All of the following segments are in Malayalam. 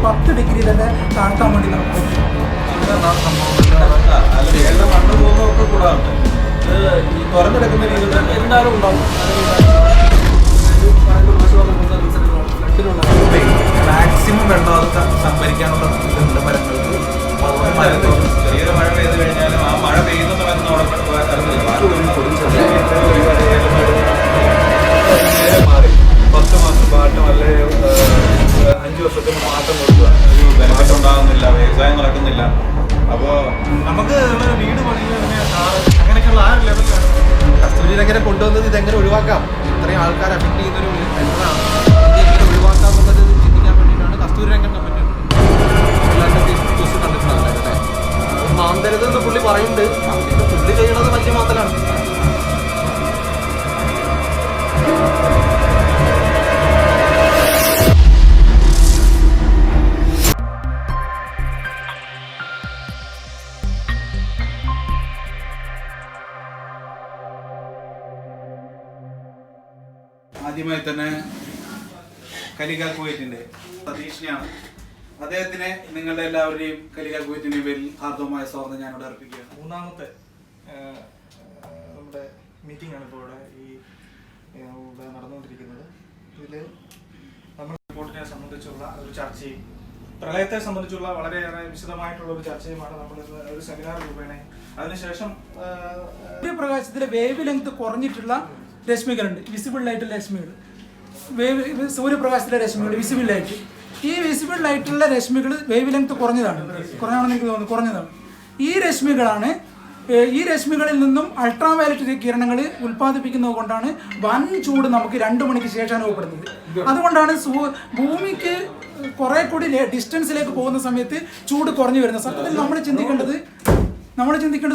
10 ഡിഗ്രി തന്നെ താഴ്ത്താൻ വേണ്ടി നമുക്ക് പറ്റും. മണ്ണ് പോകുന്നതൊക്കെ കൂടാറുണ്ട്. ഈ തുറന്നെടുക്കുന്ന രീതിയിൽ എന്തായാലും ഉണ്ടാവും. മാക്സിമം വെള്ളം അത് സംഭരിക്കാനുള്ള ഇതുണ്ട് മരങ്ങൾക്ക്. ചെറിയൊരു മഴ പെയ്ത് കഴിഞ്ഞാലും ആ മഴ പെയ്യുന്ന സമയത്ത് അവിടെ മാറി 10 മാസം പാട്ടം അല്ലെ 5 വർഷത്തിന് മാറ്റം കൊടുക്കുക. ഒരു ബെനിഫിറ്റ് ഉണ്ടാകുന്നില്ല, വ്യവസായം നടക്കുന്നില്ല. അപ്പോൾ നമുക്ക് വീട് പണിയുന്ന അങ്ങനെയൊക്കെയുള്ള ആ ലെവലിലാണ് കസ്തൂരിരംഗനെ കൊണ്ടുവന്നത്. ഇതെങ്ങനെ ഒഴിവാക്കാം, ഇത്രയും ആൾക്കാർ അഫക്ട് ചെയ്യുന്നൊരു മെഷറാണ്, ഇതെങ്ങനെ ഒഴിവാക്കാം എന്നുള്ളത് ചിന്തിക്കാൻ വേണ്ടിയിട്ടാണ് കസ്തൂരിരംഗൻ കമ്മിറ്റി കണ്ടിട്ടുണ്ടാവില്ല. മാന്തരുതെന്ന് പുള്ളി പറയുന്നുണ്ട്, പുള്ളി ചെയ്യണത് വലിയ മാന്തലാണ്. ആദ്യമായി തന്നെ കലിക കുവൈറ്റിൻ്റെ സതീഷിനെയാണ്. അദ്ദേഹത്തിനെ നിങ്ങളുടെ എല്ലാവരുടെയും കലിക കുവൈറ്റിൻ്റെയും പേരിൽ ഹാർദവമായ സ്വാഗതം ഞാനിവിടെ അർപ്പിക്കുകയാണ്. 3ാമത്തെ നമ്മുടെ മീറ്റിംഗ് ആണ് ഇപ്പോൾ ഇവിടെ നടന്നുകൊണ്ടിരിക്കുന്നത്. ഇതിൽ നമ്മൾ റിപ്പോർട്ടിനെ സംബന്ധിച്ചുള്ള ഒരു ചർച്ചയും പ്രളയത്തെ സംബന്ധിച്ചുള്ള വളരെയേറെ വിശദമായിട്ടുള്ള ഒരു ചർച്ചയുമാണ് നമ്മൾ ഒരു സെമിനാർ രൂപേണ. അതിനുശേഷം സൂര്യപ്രകാശത്തിലെ വേവ് ലെങ്ത് കുറഞ്ഞിട്ടുള്ള രശ്മികളുണ്ട്, വിസിബിൾ ലൈറ്റുള്ള രശ്മികൾ. സൂര്യപ്രകാശത്തിലെ രശ്മികൾ വിസിബിൾ ലൈറ്റ്, ഈ വിസിബിൾ ലൈറ്റുള്ള രശ്മികൾ വേവ് ലെങ്ത് കുറഞ്ഞതാണെന്ന് എനിക്ക് തോന്നുന്നു, കുറഞ്ഞതാണ്. ഈ രശ്മികളിൽ നിന്നും അൾട്രാവയലറ്റ് കിരണങ്ങൾ ഉൽപ്പാദിപ്പിക്കുന്നത് കൊണ്ടാണ് വൻ ചൂട് നമുക്ക് 2 മണിക്ക് ശേഷം അനുഭവപ്പെടുന്നത്. അതുകൊണ്ടാണ് ഭൂമിക്ക് കുറെ കൂടി ഡിസ്റ്റൻസിലേക്ക് പോകുന്ന സമയത്ത് ചൂട് കുറഞ്ഞു വരുന്നത്. സത്യത്തിൽ നമ്മൾ ചിന്തിക്കേണ്ടത്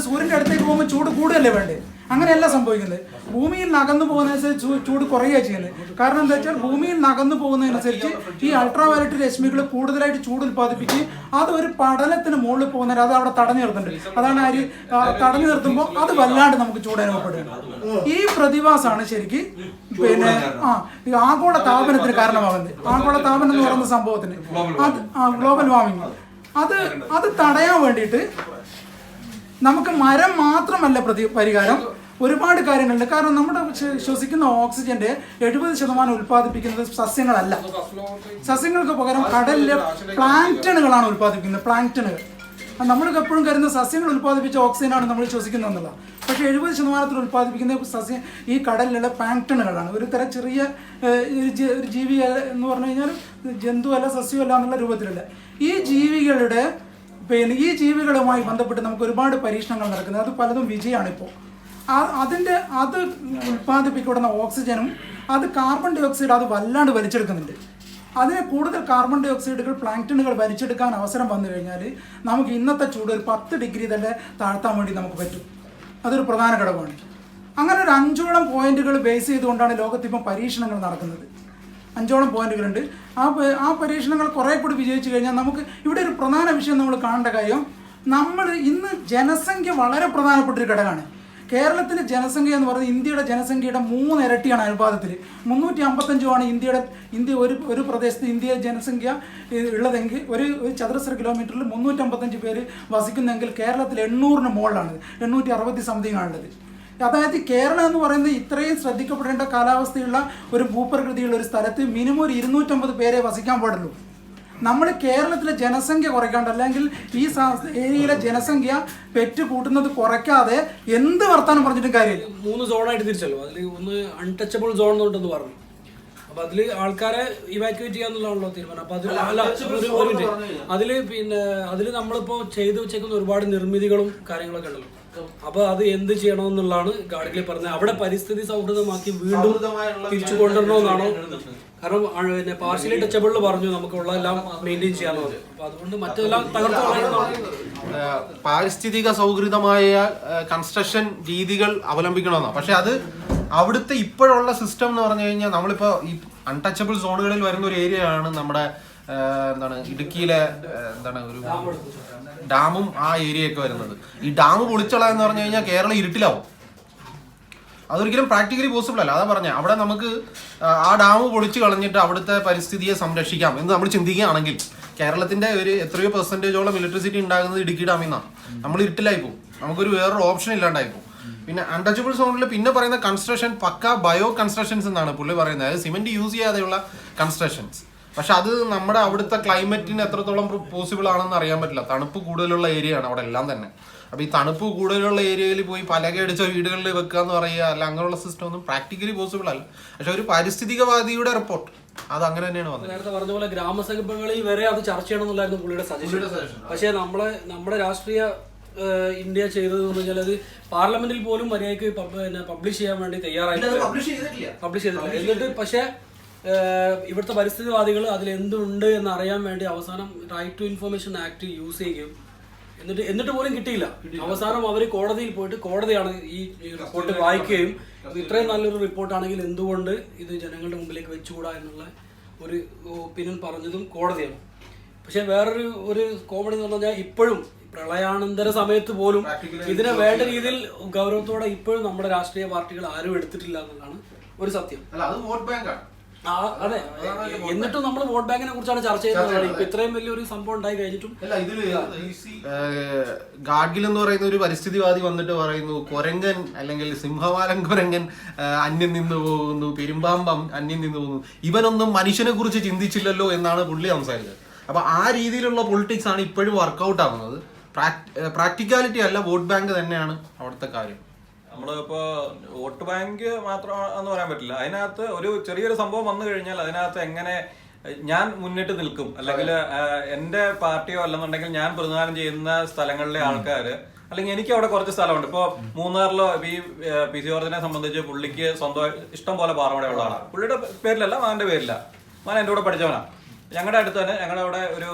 സൂര്യൻ്റെ അടുത്തേക്ക് പോകുമ്പോൾ ചൂട് കൂടുതലല്ലേ വേണ്ടേ? അങ്ങനെയല്ല സംഭവിക്കുന്നത്. ഭൂമിയിൽ നകന്നു പോകുന്നതനുസരിച്ച് ചൂട് കുറയുക ചെയ്യുന്നത്. കാരണം എന്താ വെച്ചാൽ ഭൂമിയിൽ നകന്നു പോകുന്നതനുസരിച്ച് ഈ അൾട്രാവയലറ്റ് രശ്മികൾ കൂടുതലായിട്ട് ചൂട് ഉൽപ്പാദിപ്പിച്ച് അത് ഒരു പടലത്തിന് മുകളിൽ പോകുന്നവർ അത് അവിടെ തടഞ്ഞു നിർത്തുന്നുണ്ട്. അതാണ് തടഞ്ഞു നിർത്തുമ്പോൾ അത് വല്ലാണ്ട് നമുക്ക് ചൂട് അനുഭവപ്പെടുക. ഈ പ്രതിഭാസമാണ് ശരിക്ക് ഈ ആഗോള താപനത്തിന് കാരണമാകുന്നത്. ആഗോള താപനം എന്ന് പറയുന്ന സംഭവത്തിന് ഗ്ലോബൽ വാർമിംഗ് അത് തടയാൻ വേണ്ടിയിട്ട് നമുക്ക് മരം മാത്രമല്ല പരിഹാരം, ഒരുപാട് കാര്യങ്ങളുണ്ട്. കാരണം നമ്മുടെ ശ്വസിക്കുന്ന ഓക്സിജന്റെ 70% ഉൽപ്പാദിപ്പിക്കുന്നത് സസ്യങ്ങളല്ല. സസ്യങ്ങൾക്ക് പകരം കടലിലെ പ്ലാങ്ക്ടണുകളാണ് ഉൽപ്പാദിപ്പിക്കുന്നത്. പ്ലാങ്ക്ടണുകൾ നമ്മൾക്ക് എപ്പോഴും കരുതുന്ന സസ്യങ്ങൾ ഉൽപ്പാദിപ്പിച്ച ഓക്സിജനാണ് നമ്മൾ ശ്വസിക്കുന്നത് എന്നുള്ള. പക്ഷേ 70% ഉൽപ്പാദിപ്പിക്കുന്ന ഈ കടലിലുള്ള പ്ലാങ്ക്ടണുകളാണ്. ഒരു തരം ചെറിയ ഒരു ജീവി എന്ന് പറഞ്ഞു കഴിഞ്ഞാൽ ജന്തുവല്ല സസ്യമല്ല എന്നുള്ള രൂപത്തിലല്ല. ഈ ജീവികളുമായി ബന്ധപ്പെട്ട് നമുക്ക് ഒരുപാട് പരീക്ഷണങ്ങൾ നടക്കുന്നത്. അത് പലതും വിജയമാണ്. ഇപ്പോൾ അത് ഉൽപ്പാദിപ്പിക്കപ്പെടുന്ന ഓക്സിജനും അത് കാർബൺ ഡൈ ഓക്സൈഡ് അത് വല്ലാണ്ട് വലിച്ചെടുക്കുന്നുണ്ട്. അതിന് കൂടുതൽ കാർബൺ ഡൈ ഓക്സൈഡുകൾ പ്ലാങ്ക്ടണുകൾ വലിച്ചെടുക്കാൻ അവസരം വന്നു കഴിഞ്ഞാൽ നമുക്ക് ഇന്നത്തെ ചൂട് ഒരു 10 ഡിഗ്രി തന്നെ താഴ്ത്താൻ വേണ്ടി നമുക്ക് പറ്റും. അതൊരു പ്രധാന ഘടകമാണ്. അങ്ങനെ ഒരു 5ഓളം പോയിന്റുകൾ ബേസ് ചെയ്തുകൊണ്ടാണ് ലോകത്തിപ്പം പരീക്ഷണങ്ങൾ നടക്കുന്നത്. 5ഓളം പോയിന്റുകളുണ്ട്. ആ പരീക്ഷണങ്ങൾ കുറെ കൂടി വിജയിച്ചു കഴിഞ്ഞാൽ നമുക്ക് ഇവിടെ ഒരു പ്രധാന വിഷയം നമ്മൾ കാണേണ്ട കാര്യം, നമ്മൾ ഇന്ന് ജനസംഖ്യ വളരെ പ്രധാനപ്പെട്ട ഒരു ഘടകമാണ്. കേരളത്തിലെ ജനസംഖ്യ എന്ന് പറയുന്നത് ഇന്ത്യയുടെ ജനസംഖ്യയുടെ 3 ഇരട്ടിയാണ് അനുപാതത്തിൽ. 355 ഇന്ത്യ ഒരു പ്രദേശത്ത് ഇന്ത്യയിലെ ജനസംഖ്യ ഉള്ളതെങ്കിൽ ഒരു ചതുരശ്ര കിലോമീറ്ററിൽ 355 പേര് വസിക്കുന്നെങ്കിൽ കേരളത്തിൽ 800-ന് മുകളിലാണ്, 860 സംതിങ് ആണുള്ളത്. അതായത് കേരളം എന്ന് പറയുന്നത് ഇത്രയും ശ്രദ്ധിക്കപ്പെടേണ്ട കാലാവസ്ഥയുള്ള ഒരു ഭൂപ്രകൃതിയുള്ള ഒരു സ്ഥലത്ത് മിനിമം ഒരു 250 പേരെ വസിക്കാൻ പാടുള്ളൂ. നമ്മൾ കേരളത്തിലെ ജനസംഖ്യ കുറയ്ക്കാണ്ട്, അല്ലെങ്കിൽ ഈ ഏരിയയിലെ ജനസംഖ്യ പെറ്റ് കൂട്ടുന്നത് കുറയ്ക്കാതെ എന്ത് വർത്താനം പറഞ്ഞിട്ടും കാര്യമില്ല. 3 സോണായിട്ട് തിരിച്ചല്ലോ. അതിൽ ഒന്ന് അൺടച്ചബിൾ സോൺ എന്നുണ്ടെന്ന് പറഞ്ഞു. അപ്പൊ അതില് ആൾക്കാരെ ഇവാക്യുവേറ്റ് ചെയ്യാന്നുള്ളതാണല്ലോ തീരുമാനം. അപ്പൊ അതില് നമ്മളിപ്പോ ചെയ്തു വെച്ചേക്കുന്ന ഒരുപാട് നിർമ്മിതികളും കാര്യങ്ങളൊക്കെ ഉണ്ടല്ലോ. അപ്പൊ അത് എന്ത് ചെയ്യണമെന്നുള്ളതാണ് ഗാഡ്ഗിൽ പറഞ്ഞത്. അവിടെ പരിസ്ഥിതി സൗഹൃദമാക്കി വീണ്ടും തിരിച്ചു കൊണ്ടുവരണമെന്നാണോ? കാരണം പാർഷ്യലി ടച്ചബിളിൽ പറഞ്ഞു നമുക്കുള്ള എല്ലാം മെയിൻറ്റെയിൻ ചെയ്യാന്ന് പറഞ്ഞു. അപ്പൊ അതുകൊണ്ട് മറ്റെല്ലാം തകർത്ത് പാരിസ്ഥിതിക സൗഹൃദമായ കൺസ്ട്രക്ഷൻ രീതികൾ അവലംബിക്കണമെന്നാണ്. പക്ഷെ അത് അവിടുത്തെ ഇപ്പോഴുള്ള സിസ്റ്റം എന്ന് പറഞ്ഞു കഴിഞ്ഞാൽ നമ്മളിപ്പോൾ ഈ അൺടച്ചബിൾ സോണുകളിൽ വരുന്ന ഒരു ഏരിയ ആണ് നമ്മുടെ ഇടുക്കിയിലെ ഒരു ഡാമും ആ ഏരിയയൊക്കെ വരുന്നത്. ഈ ഡാം പൊളിച്ചളയെന്ന് പറഞ്ഞു കഴിഞ്ഞാൽ കേരളം ഇരുട്ടിലാവും. അതൊരിക്കലും പ്രാക്ടിക്കലി പോസിബിൾ അല്ല. അതാ പറഞ്ഞ അവിടെ നമുക്ക് ആ ഡാം പൊളിച്ചു കളഞ്ഞിട്ട് അവിടുത്തെ പരിസ്ഥിതിയെ സംരക്ഷിക്കാം എന്ന് നമ്മൾ ചിന്തിക്കുകയാണെങ്കിൽ കേരളത്തിന്റെ ഒരു എത്രയോ പെർസെന്റേജോളം ഇലക്ട്രിസിറ്റി ഉണ്ടാകുന്നത് ഇടുക്കി ഡാമിൽ നിന്നാണ്. നമ്മൾ ഇരുട്ടിലായി പോകും, നമുക്കൊരു വേറൊരു ഓപ്ഷൻ ഇല്ലാണ്ടായി പോകും. പിന്നെ അൺടച്ചബിൾ സോണിൽ പിന്നെ പറയുന്ന കൺസ്ട്രക്ഷൻ പക്ക ബയോ കൺസ്ട്രക്ഷൻസ് എന്നാണ് പുള്ളി പറയുന്നത്. അതായത് സിമെന്റ് യൂസ് ചെയ്യാതെയുള്ള കൺസ്ട്രക്ഷൻസ്. പക്ഷെ അത് നമ്മുടെ അവിടുത്തെ ക്ലൈമറ്റിന് എത്രത്തോളം പോസിബിൾ ആണെന്ന് അറിയാൻ പറ്റില്ല. തണുപ്പ് കൂടുതലുള്ള ഏരിയ ആണ് അവിടെ എല്ലാം തന്നെ. അപ്പൊ ഈ തണുപ്പ് കൂടുതലുള്ള ഏരിയയിൽ പോയി പലകയടിച്ച വീടുകളിൽ വെക്കുക എന്ന് പറയുക അല്ല, അങ്ങനെയുള്ള സിസ്റ്റം ഒന്നും പ്രാക്ടിക്കലി പോസിബിൾ അല്ല. പക്ഷെ ഒരു പാരിസ്ഥിതികവാദിയുടെ റിപ്പോർട്ട് അത് അങ്ങനെ തന്നെയാണ് വന്നത്. നേരത്തെ പറഞ്ഞ പോലെ ഗ്രാമസഭകളിൽ വരെ അത് ചർച്ച ചെയ്യണമെന്നുള്ളായിരുന്നു പുള്ളിയുടെ സജഷൻ. പക്ഷേ നമ്മുടെ രാഷ്ട്രീയ ഇന്ത്യ ചെയ്തത് എന്ന് വെച്ചാൽ അത് പാർലമെന്റിൽ പോലും മര്യാദയ്ക്ക് പബ്ലിഷ് ചെയ്യാൻ വേണ്ടി തയ്യാറായിട്ടില്ല, പബ്ലിഷ് ചെയ്തിട്ടില്ല. എന്നിട്ട് പക്ഷേ ഇവിടുത്തെ പരിസ്ഥിതിവാദികൾ അതിലെന്തുണ്ട് എന്ന് അറിയാൻ വേണ്ടി അവസാനം right to information act use ചെയ്യുകയും എന്നിട്ട് പോലും കിട്ടിയില്ല. അവസാനം അവർ കോടതിയിൽ പോയിട്ട് കോടതിയാണ് ഈ റിപ്പോർട്ട് വായിക്കുകയും ഇത്രയും നല്ലൊരു റിപ്പോർട്ടാണെങ്കിൽ എന്തുകൊണ്ട് ഇത് ജനങ്ങളുടെ മുമ്പിലേക്ക് വെച്ചുകൂടാ എന്നുള്ള ഒരു ഒപ്പീനിയൻ പറഞ്ഞതും കോടതിയാണ്. പക്ഷെ വേറൊരു കോമഡി എന്ന് പറഞ്ഞാൽ ഇപ്പോഴും പ്രളയാനന്തര സമയത്ത് പോലും ഇതിനെ വേണ്ട രീതിയിൽ ഗൗരവത്തോടെ ഇപ്പോഴും നമ്മുടെ രാഷ്ട്രീയ പാർട്ടികൾ ആരും എടുത്തിട്ടില്ല എന്നുള്ളതാണ് ഒരു സത്യം. അതെ, എന്നിട്ടും നമ്മൾ വോട്ട് ബാങ്കിനെ കുറിച്ചാണ് ചർച്ച ചെയ്യുന്നത്. ഇപ്പൊ ഇത്രയും വലിയൊരു സംഭവം ഉണ്ടായി കഴിഞ്ഞിട്ടും ഗാഡ്ഗിൽ എന്ന് പറയുന്ന ഒരു പരിസ്ഥിതിവാദി വന്നിട്ട് പറയുന്നു കൊരങ്ങൻ അല്ലെങ്കിൽ സിംഹവാലൻ കൊരങ്ങൻ അന്യം നിന്ന് പോകുന്നു, പെരുമ്പാമ്പം അന്യം നിന്ന് പോകുന്നു, ഇവനൊന്നും മനുഷ്യനെ കുറിച്ച് ചിന്തിച്ചില്ലല്ലോ എന്നാണ് പുള്ളി സംസാരിച്ചത്. അപ്പൊ ആ രീതിയിലുള്ള പൊളിറ്റിക്സ് ആണ് ഇപ്പോഴും വർക്കൗട്ട് ആവുന്നത്. പ്രാക്ടിക്കാലിറ്റി അല്ല, വോട്ട് ബാങ്ക് തന്നെയാണ് അവിടുത്തെ കാര്യം. നമ്മളിപ്പോ വോട്ട് ബാങ്ക് മാത്രം എന്ന് പറയാൻ പറ്റില്ല. അതിനകത്ത് ഒരു ചെറിയൊരു സംഭവം വന്നു കഴിഞ്ഞാൽ അതിനകത്ത് എങ്ങനെ ഞാൻ മുന്നിട്ട് നിൽക്കും, അല്ലെങ്കിൽ എന്റെ പാർട്ടിയോ അല്ലെന്നുണ്ടെങ്കിൽ ഞാൻ പ്രതിനിധാനം ചെയ്യുന്ന സ്ഥലങ്ങളിലെ ആൾക്കാര്, അല്ലെങ്കിൽ എനിക്ക് അവിടെ കുറച്ച് സ്ഥലമുണ്ട്. ഇപ്പൊ മൂന്നാറിലോ ഈ പി സി ജോർജിനെ സംബന്ധിച്ച് പുള്ളിക്ക് സ്വന്തം ഇഷ്ടം പോലെ പാറമട ഉള്ള ആളാണ്. പുള്ളിയുടെ പേരിലല്ല, മകന്റെ പേരില്ല. മകൻ എൻ്റെ കൂടെ പഠിച്ചവനാണ്. ഞങ്ങളുടെ അടുത്ത് തന്നെ ഞങ്ങളുടെ അവിടെ ഒരു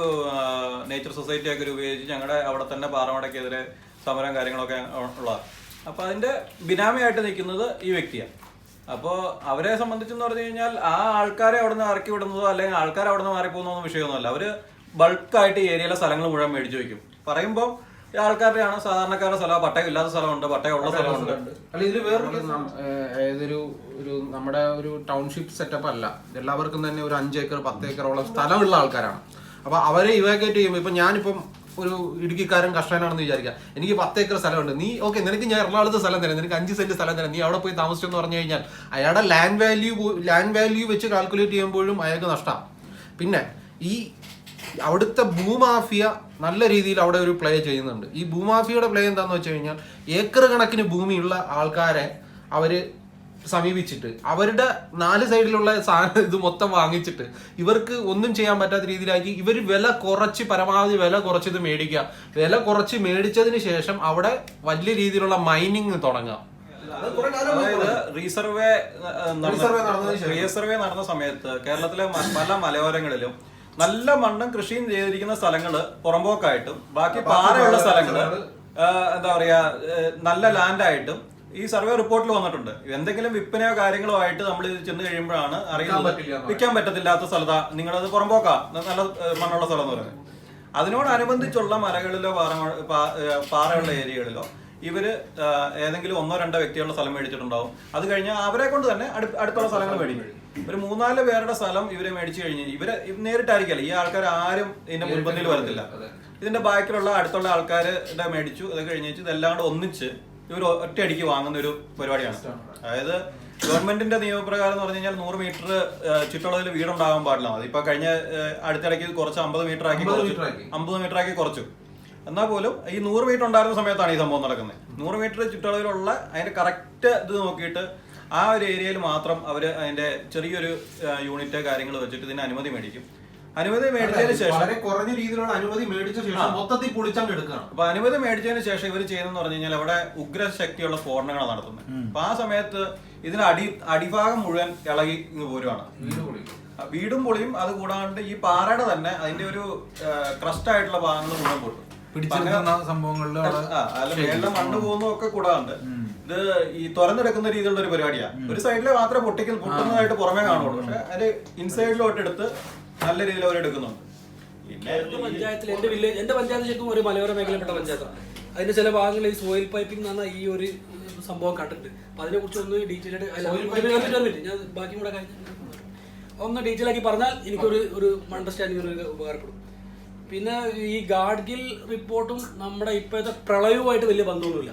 നേച്ചർ സൊസൈറ്റി ഒക്കെ ഉപയോഗിച്ച് ഞങ്ങളുടെ അവിടെ തന്നെ പാറമടയ്ക്കെതിരെ സമരം കാര്യങ്ങളൊക്കെ ഉള്ളതാണ്. അപ്പൊ അതിന്റെ ബിനാമിയായിട്ട് നിൽക്കുന്നത് ഈ വ്യക്തിയാണ്. അപ്പോൾ അവരെ സംബന്ധിച്ചെന്ന് പറഞ്ഞു കഴിഞ്ഞാൽ ആ ആൾക്കാരെ അവിടെ നിന്ന് ഇറക്കി വിടുന്നതോ അല്ലെങ്കിൽ ആൾക്കാർ അവിടെ നിന്ന് മാറിപ്പോകുന്നോ വിഷയമൊന്നുമല്ല. അവര് ബൾക്കായിട്ട് ഈ ഏരിയയിലെ സ്ഥലങ്ങൾ മുഴുവൻ മേടിച്ചു വയ്ക്കും. പറയുമ്പോൾ ഈ ആൾക്കാരുടെയാണ്, സാധാരണക്കാരുടെ സ്ഥലം, പട്ടയം ഇല്ലാത്ത സ്ഥലമുണ്ട്, പട്ടയം ഉള്ള സ്ഥലമുണ്ട്. അല്ല, ഇതിൽ വേറൊരു നമ്മുടെ ഒരു ടൗൺഷിപ്പ് സെറ്റപ്പ് അല്ല. എല്ലാവർക്കും തന്നെ ഒരു 5 ഏക്കർ 10 ഏക്കറോളം സ്ഥലമുള്ള ആൾക്കാരാണ്. അപ്പൊ അവരെ ഇവാക്യുവേറ്റ് ചെയ്യുമ്പോൾ ഇപ്പൊ ഞാനിപ്പം ഒരു ഇടുക്കിക്കാരൻ കർഷകനാണെന്ന് വിചാരിക്കാം, എനിക്ക് 10 ഏക്കർ സ്ഥലമുണ്ട്, നീ ഓക്കെ നിനക്ക് ഞാൻ എറണാകുളത്ത് സ്ഥലം തരാം, നിനക്ക് 5 സെന്റ് സ്ഥലം തരാം, നീ അവിടെ പോയി താമസിച്ചെന്ന് പറഞ്ഞു കഴിഞ്ഞാൽ അയാളുടെ ലാൻഡ് വാല്യൂ വെച്ച് കാൽക്കുലേറ്റ് ചെയ്യുമ്പോഴും അയാൾക്ക് നഷ്ടമാണ്. പിന്നെ ഈ അവിടുത്തെ ഭൂമാഫിയ നല്ല രീതിയിൽ അവിടെ ഒരു പ്ലേ ചെയ്യുന്നുണ്ട്. ഈ ഭൂമാഫിയയുടെ പ്ലേ എന്താന്ന് വെച്ച് കഴിഞ്ഞാൽ ഏക്കർ കണക്കിന് ഭൂമിയുള്ള ആൾക്കാരെ അവര് സമീപിച്ചിട്ട് അവരുടെ 4 സൈഡിലുള്ള സാധനം ഇത് മൊത്തം വാങ്ങിച്ചിട്ട് ഇവർക്ക് ഒന്നും ചെയ്യാൻ പറ്റാത്ത രീതിയിലാക്കി ഇവർ വില കുറച്ച്, പരമാവധി വില കുറച്ച് ഇത് മേടിക്കുക. വില കുറച്ച് മേടിച്ചതിന് ശേഷം അവിടെ വലിയ രീതിയിലുള്ള മൈനിങ് തുടങ്ങുക. അതായത് റീസർവേ നടന്ന സമയത്ത് കേരളത്തിലെ പല മലയോരങ്ങളിലും നല്ല മണ്ണും കൃഷിയും ചെയ്തിരിക്കുന്ന സ്ഥലങ്ങള് പുറമ്പോക്കായിട്ടും ബാക്കി പാറയുള്ള സ്ഥലങ്ങള് എന്താ പറയാ നല്ല ലാൻഡായിട്ടും ഈ സർവേ റിപ്പോർട്ടിൽ വന്നിട്ടുണ്ട്. എന്തെങ്കിലും വിൽപ്പനയോ കാര്യങ്ങളോ ആയിട്ട് നമ്മൾ ഇത് ചെന്ന് കഴിയുമ്പോഴാണ് അറിയുന്നത് വിൽക്കാൻ പറ്റത്തില്ലാത്ത സ്ഥലത്താ, നിങ്ങളത് പുറമ്പോക്കാ നല്ല മണ്ണുള്ള സ്ഥലം എന്ന് പറയുന്നത്. അതിനോടനുബന്ധിച്ചുള്ള മലകളിലോ പാറയുള്ള ഏരിയകളിലോ ഇവര് ഏതെങ്കിലും 1-2 വ്യക്തികളുടെ സ്ഥലം മേടിച്ചിട്ടുണ്ടാവും. അത് കഴിഞ്ഞാൽ അവരെ കൊണ്ട് തന്നെ അടുത്തുള്ള സ്ഥലങ്ങൾ മേടിക്കും. ഒരു 3-4 പേരുടെ സ്ഥലം ഇവരെ മേടിച്ചു കഴിഞ്ഞ് ഇവരെ നേരിട്ടായിരിക്കല്ല, ഈ ആൾക്കാർ ആരും ഇതിന്റെ മുൻപന്തിയിൽ വരത്തില്ല. ഇതിന്റെ ബാക്കിലുള്ള അടുത്തുള്ള ആൾക്കാരുടെ മേടിച്ചു, അത് കഴിഞ്ഞിട്ട് ഇതെല്ലാം കൂടെ ഒന്നിച്ച് ഇവർ ഒറ്റയടിക്ക് വാങ്ങുന്ന ഒരു പരിപാടിയാണ്. അതായത് ഗവൺമെന്റിന്റെ നിയമപ്രകാരം എന്ന് പറഞ്ഞു കഴിഞ്ഞാൽ 100 മീറ്റർ ചുറ്റുള്ളതിൽ വീടുണ്ടാകാൻ പാടില്ല. അതിപ്പോ കഴിഞ്ഞ അടുത്തിടയ്ക്ക് കുറച്ച് 50 മീറ്റർ ആക്കി കുറച്ചു. എന്നാൽ പോലും ഈ 100 മീറ്റർ ഉണ്ടായിരുന്ന സമയത്താണ് ഈ സംഭവം നടക്കുന്നത്. 100 മീറ്റർ ചുറ്റളവിലുള്ള അതിന്റെ കറക്റ്റ് ഇത് നോക്കിയിട്ട് ആ ഒരു ഏരിയയിൽ മാത്രം അവർ അതിന്റെ ചെറിയൊരു യൂണിറ്റ് കാര്യങ്ങൾ വെച്ചിട്ട് ഇതിന് അനുമതി മേടിക്കും. അനുമതി മേടിച്ചതിന് ശേഷം കുറഞ്ഞ രീതിയിലുള്ള അനുമതി മേടിച്ച ശേഷം മൊത്തത്തിൽ പൊളിച്ചങ്ങ് എടുക്കണം. അപ്പൊ അനുമതി മേടിച്ചതിന് ശേഷം ഇവർ ചെയ്യുന്നതെന്ന് പറഞ്ഞു കഴിഞ്ഞാൽ അവിടെ ഉഗ്രശക്തിയുള്ള സ്ഫോടനങ്ങളാണ് നടത്തുന്നത്. അപ്പൊ ആ സമയത്ത് ഇതിന് അടിഭാഗം മുഴുവൻ ഇളകി പോരുവാണ്, വീടും പൊളിയും. അത് കൂടാണ്ട് ഈ പാറയുടെ തന്നെ അതിന്റെ ഒരു ക്രസ്റ്റ് ആയിട്ടുള്ള ഭാഗങ്ങൾ മുഴുവൻ പൊട്ടും. സംഭവങ്ങളിൽ മേളിലെ മണ്ണ് പോകുന്നതൊക്കെ കൂടാണ്ട് ഇത് ഈ തുറന്നെടുക്കുന്ന രീതിയിലുള്ള ഒരു പരിപാടിയാണ്. ഒരു സൈഡിലെ മാത്രമേ പൊട്ടുന്നതായിട്ട് പുറമേ കാണുള്ളൂ. പക്ഷെ അതിന്റെ ഇൻസൈഡിലോട്ട് എടുത്ത് നല്ല രീതിയിൽ അവർ എടുക്കുന്നുണ്ട്. പഞ്ചായത്തിൽ എന്റെ പഞ്ചായത്ത് ശരിക്കും ഒരു മലയോര മേഖലപ്പെട്ട പഞ്ചായത്താണ്. അതിന്റെ ചില ഭാഗങ്ങളിൽ ഈ സോയിൽ പൈപ്പിംഗ് എന്ന് പറഞ്ഞ ഈ ഒരു സംഭവം കണ്ടിട്ടുണ്ട്. അപ്പൊ അതിനെ കുറിച്ച് ഒന്ന് ഡീറ്റെയിൽ ആയിട്ട് ഞാൻ ബാക്കി കൂടെ ഒന്ന് ഡീറ്റെയിൽ ആക്കി പറഞ്ഞാൽ എനിക്കൊരു അണ്ടർസ്റ്റാൻഡിംഗ് ഉപകാരപ്പെടും. പിന്നെ ഈ ഗാഡ്ഗിൽ റിപ്പോർട്ടും നമ്മുടെ ഇപ്പോഴത്തെ പ്രളയവുമായിട്ട് വലിയ ബന്ധമൊന്നുമില്ല.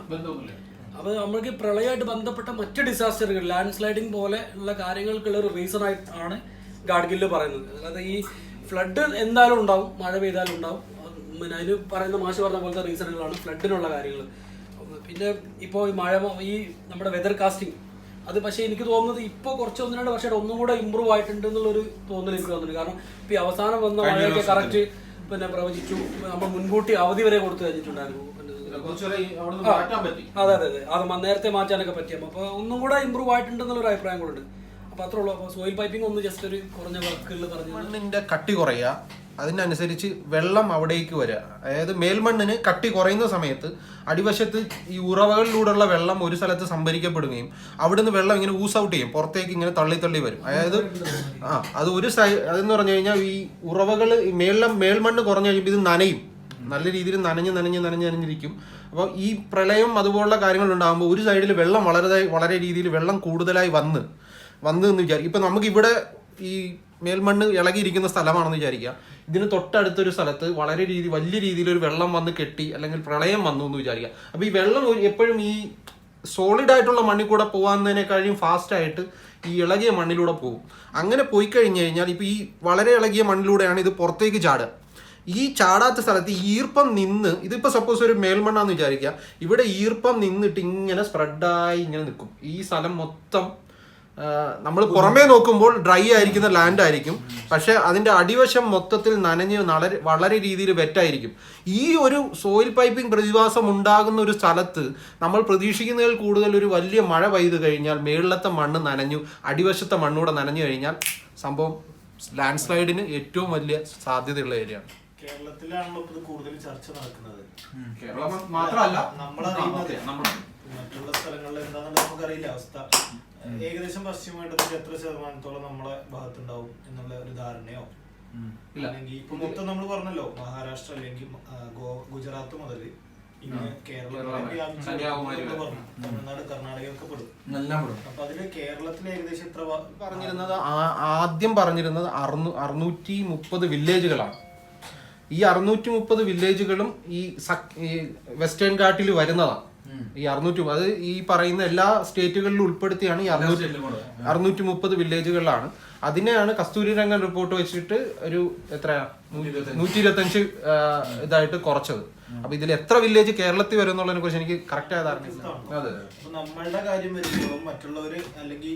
അപ്പോൾ നമ്മൾക്ക് പ്രളയമായിട്ട് ബന്ധപ്പെട്ട മറ്റ് ഡിസാസ്റ്ററുകൾ, ലാൻഡ് സ്ലൈഡിങ് പോലെ ഉള്ള കാര്യങ്ങൾക്കുള്ള ഒരു റീസൺ ആയിട്ടാണ് ഗാഡ്ഗിൽ പറയുന്നത്. അതായത് ഈ ഫ്ലഡ് എന്തായാലും ഉണ്ടാവും, മഴ പെയ്താലും ഉണ്ടാവും. പിന്നെ അതിന് പറയുന്ന മാഷ് പറഞ്ഞ പോലത്തെ റീസണുകളാണ് ഫ്ലഡിനുള്ള കാര്യങ്ങൾ. പിന്നെ ഇപ്പോൾ ഈ നമ്മുടെ വെതർ കാസ്റ്റിംഗ് അത് പക്ഷേ എനിക്ക് തോന്നുന്നത് ഇപ്പോൾ കുറച്ച് 1-2 വർഷമായിട്ട് ഒന്നും കൂടെ ഇമ്പ്രൂവ് ആയിട്ടുണ്ട് എന്നുള്ളൊരു തോന്നൽ എനിക്ക് തോന്നുന്നുണ്ട്. കാരണം ഇപ്പോൾ ഈ അവസാനം വന്ന മഴയൊക്കെ കറക്റ്റ് പിന്നെ പ്രവചിച്ചു. നമ്മൾ മുൻകൂട്ടി അവധി വരെ കൊടുത്തു കഴിഞ്ഞിട്ടുണ്ടായിരുന്നു. അതെ അതെ അതെ, അത് നേരത്തെ മാറ്റാനൊക്കെ പറ്റിയ അപ്പോൾ ഒന്നും കൂടെ ഇമ്പ്രൂവ് ആയിട്ടുണ്ടെന്നുള്ളൊരു അഭിപ്രായം കൂടെ ഉണ്ട്. അപ്പോൾ അത്രേ ഉള്ളൂ. അപ്പോൾ സോയിൽ പൈപ്പിംഗ് ഒന്ന് ജസ്റ്റ് ഒരു കുറഞ്ഞ വർക്കുകൾ പറഞ്ഞു. മണ്ണിന്റെ കട്ടി കുറയുക, അതിനനുസരിച്ച് വെള്ളം അവിടേക്ക് വരിക. അതായത് മേൽമണ്ണിന് കട്ടി കുറയുന്ന സമയത്ത് അടിവശത്ത് ഈ ഉറവകളിലൂടെയുള്ള വെള്ളം ഒരു സ്ഥലത്ത് സംഭരിക്കപ്പെടുകയും അവിടുന്ന് വെള്ളം ഇങ്ങനെ ഊസ് ഔട്ട് ചെയ്യും, പുറത്തേക്ക് ഇങ്ങനെ തള്ളി വരും. അതായത് അത് ഒരു അതെന്ന് പറഞ്ഞു കഴിഞ്ഞാൽ ഈ ഉറവകൾ മേൽമണ്ണ് കുറഞ്ഞു കഴിയുമ്പോൾ ഇത് നനയും, നല്ല രീതിയിൽ നനഞ്ഞിരിക്കും. അപ്പോൾ ഈ പ്രളയം അതുപോലുള്ള കാര്യങ്ങൾ ഉണ്ടാകുമ്പോൾ ഒരു സൈഡിൽ വെള്ളം വളരെ രീതിയിൽ വെള്ളം കൂടുതലായി വന്ന് എന്ന് വിചാരിക്കും. ഇപ്പം നമുക്കിവിടെ ഈ മേൽമണ്ണ് ഇളകിയിരിക്കുന്ന സ്ഥലമാണെന്ന് വിചാരിക്കുക. ഇതിന് തൊട്ടടുത്തൊരു സ്ഥലത്ത് വലിയ രീതിയിൽ ഒരു വെള്ളം വന്ന് കെട്ടി അല്ലെങ്കിൽ പ്രളയം വന്നു എന്ന് വിചാരിക്കുക. അപ്പോൾ ഈ വെള്ളം എപ്പോഴും ഈ സോളിഡ് ആയിട്ടുള്ള മണ്ണിൽ കൂടെ പോകാവുന്നതിനേക്കാളും ഫാസ്റ്റായിട്ട് ഈ ഇളകിയ മണ്ണിലൂടെ പോകും. അങ്ങനെ പോയി കഴിഞ്ഞ് കഴിഞ്ഞാൽ ഇപ്പോൾ ഈ വളരെ ഇളകിയ മണ്ണിലൂടെയാണ് ഇത് പുറത്തേക്ക് ചാടുക. ഈ ചാടാത്ത സ്ഥലത്ത് ഈർപ്പം നിന്ന്, ഇതിപ്പോൾ സപ്പോസ് ഒരു മേൽമണ്ണാന്ന് വിചാരിക്കുക, ഇവിടെ ഈർപ്പം നിന്നിട്ട് ഇങ്ങനെ സ്പ്രെഡായി ഇങ്ങനെ നിൽക്കും. ഈ സ്ഥലം മൊത്തം നമ്മൾ പുറമേ നോക്കുമ്പോൾ ഡ്രൈ ആയിരിക്കുന്ന ലാൻഡ് ആയിരിക്കും, പക്ഷെ അതിന്റെ അടിവശം മൊത്തത്തിൽ നനഞ്ഞ് വളരെ രീതിയിൽ വെറ്റായിരിക്കും. ഈ ഒരു സോയിൽ പൈപ്പിംഗ് പ്രതിഭാസം ഉണ്ടാകുന്ന ഒരു സ്ഥലത്ത് നമ്മൾ പ്രതീക്ഷിക്കുന്നതിൽ കൂടുതൽ ഒരു വലിയ മഴ പെയ്ത് കഴിഞ്ഞാൽ മേളിലത്തെ മണ്ണ് നനഞ്ഞു, അടിവശത്തെ മണ്ണൂടെ നനഞ്ഞു കഴിഞ്ഞാൽ സംഭവം ലാൻഡ് സ്ലൈഡിന് ഏറ്റവും വലിയ സാധ്യതയുള്ള ഏരിയയാണ്. കേരളത്തിലാണല്ലോ ഇത് കൂടുതൽ ചർച്ച നടക്കുന്നത്. കേരളം മാത്രമല്ല, നമ്മളറിയുന്നത് മറ്റുള്ള സ്ഥലങ്ങളിൽ എന്താണെന്ന് നമുക്കറിയില്ല അവസ്ഥ. ഏകദേശം പശ്ചിമഘട്ടത്തിൽ എത്ര ശതമാനത്തോളം നമ്മളെ ഭാഗത്തുണ്ടാവും എന്നുള്ള ഒരു ധാരണയോ അല്ലെങ്കിൽ ഇപ്പൊ മൊത്തം നമ്മൾ പറഞ്ഞല്ലോ മഹാരാഷ്ട്ര അല്ലെങ്കിൽ ഗുജറാത്ത് മുതൽ ഇങ്ങനെ കേരളം, തമിഴ്നാട്, കർണാടകയൊക്കെ പെടും. അപ്പൊ അതില് കേരളത്തിൽ ഏകദേശം എത്ര ആദ്യം പറഞ്ഞിരുന്നത് 630 വില്ലേജുകളാണ്. ഈ 630 വില്ലേജുകളും ഈ വെസ്റ്റേൺ ഘാട്ടിൽ വരുന്നതാണ്. ഈ 630 അത് ഈ പറയുന്ന എല്ലാ സ്റ്റേറ്റുകളിലും ഉൾപ്പെടുത്തിയാണ് ഈ 630 വില്ലേജുകളിലാണ്. അതിനെയാണ് കസ്തൂരി രംഗൻ റിപ്പോർട്ട് വെച്ചിട്ട് ഒരു 125 ഇതായിട്ട് കുറച്ചത്. അപ്പൊ ഇതിൽ എത്ര വില്ലേജ് കേരളത്തിൽ വരും എന്നുള്ളതിനെ കുറിച്ച് എനിക്ക് കറക്റ്റ് ആയ ധാരണ. നമ്മളുടെ കാര്യം വരുമ്പോൾ മറ്റുള്ളവര് അല്ലെങ്കിൽ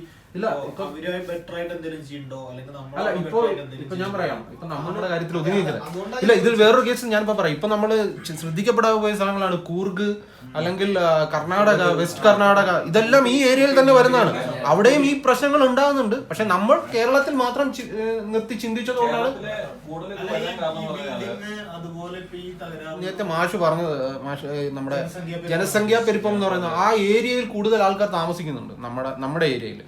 ഇപ്പൊ ഞാൻ പറയാം, ഇപ്പൊ നമ്മുടെ കാര്യത്തിൽ ഒതുങ്ങിയില്ല. ഇല്ല, ഇതിൽ വേറൊരു കേസ് ഞാനിപ്പോ പറയാം. ഇപ്പൊ നമ്മള് ശ്രദ്ധിക്കപ്പെടാതെ പോയ സ്ഥലങ്ങളാണ് കൂർഗ് അല്ലെങ്കിൽ കർണാടക, വെസ്റ്റ് കർണാടക, ഇതെല്ലാം ഈ ഏരിയയിൽ തന്നെ വരുന്നതാണ്. അവിടെയും ഈ പ്രശ്നങ്ങൾ ഉണ്ടാകുന്നുണ്ട്. പക്ഷെ നമ്മൾ കേരളത്തിൽ മാത്രം നിർത്തി ചിന്തിച്ചതുകൊണ്ടാണ് നേരത്തെ മാഷ് പറഞ്ഞത്. നമ്മുടെ ജനസംഖ്യാ പെരുപ്പം എന്ന് പറയുന്നത് ആ ഏരിയയിൽ കൂടുതൽ ആൾക്കാർ താമസിക്കുന്നുണ്ട്. നമ്മുടെ ഏരിയയിൽ,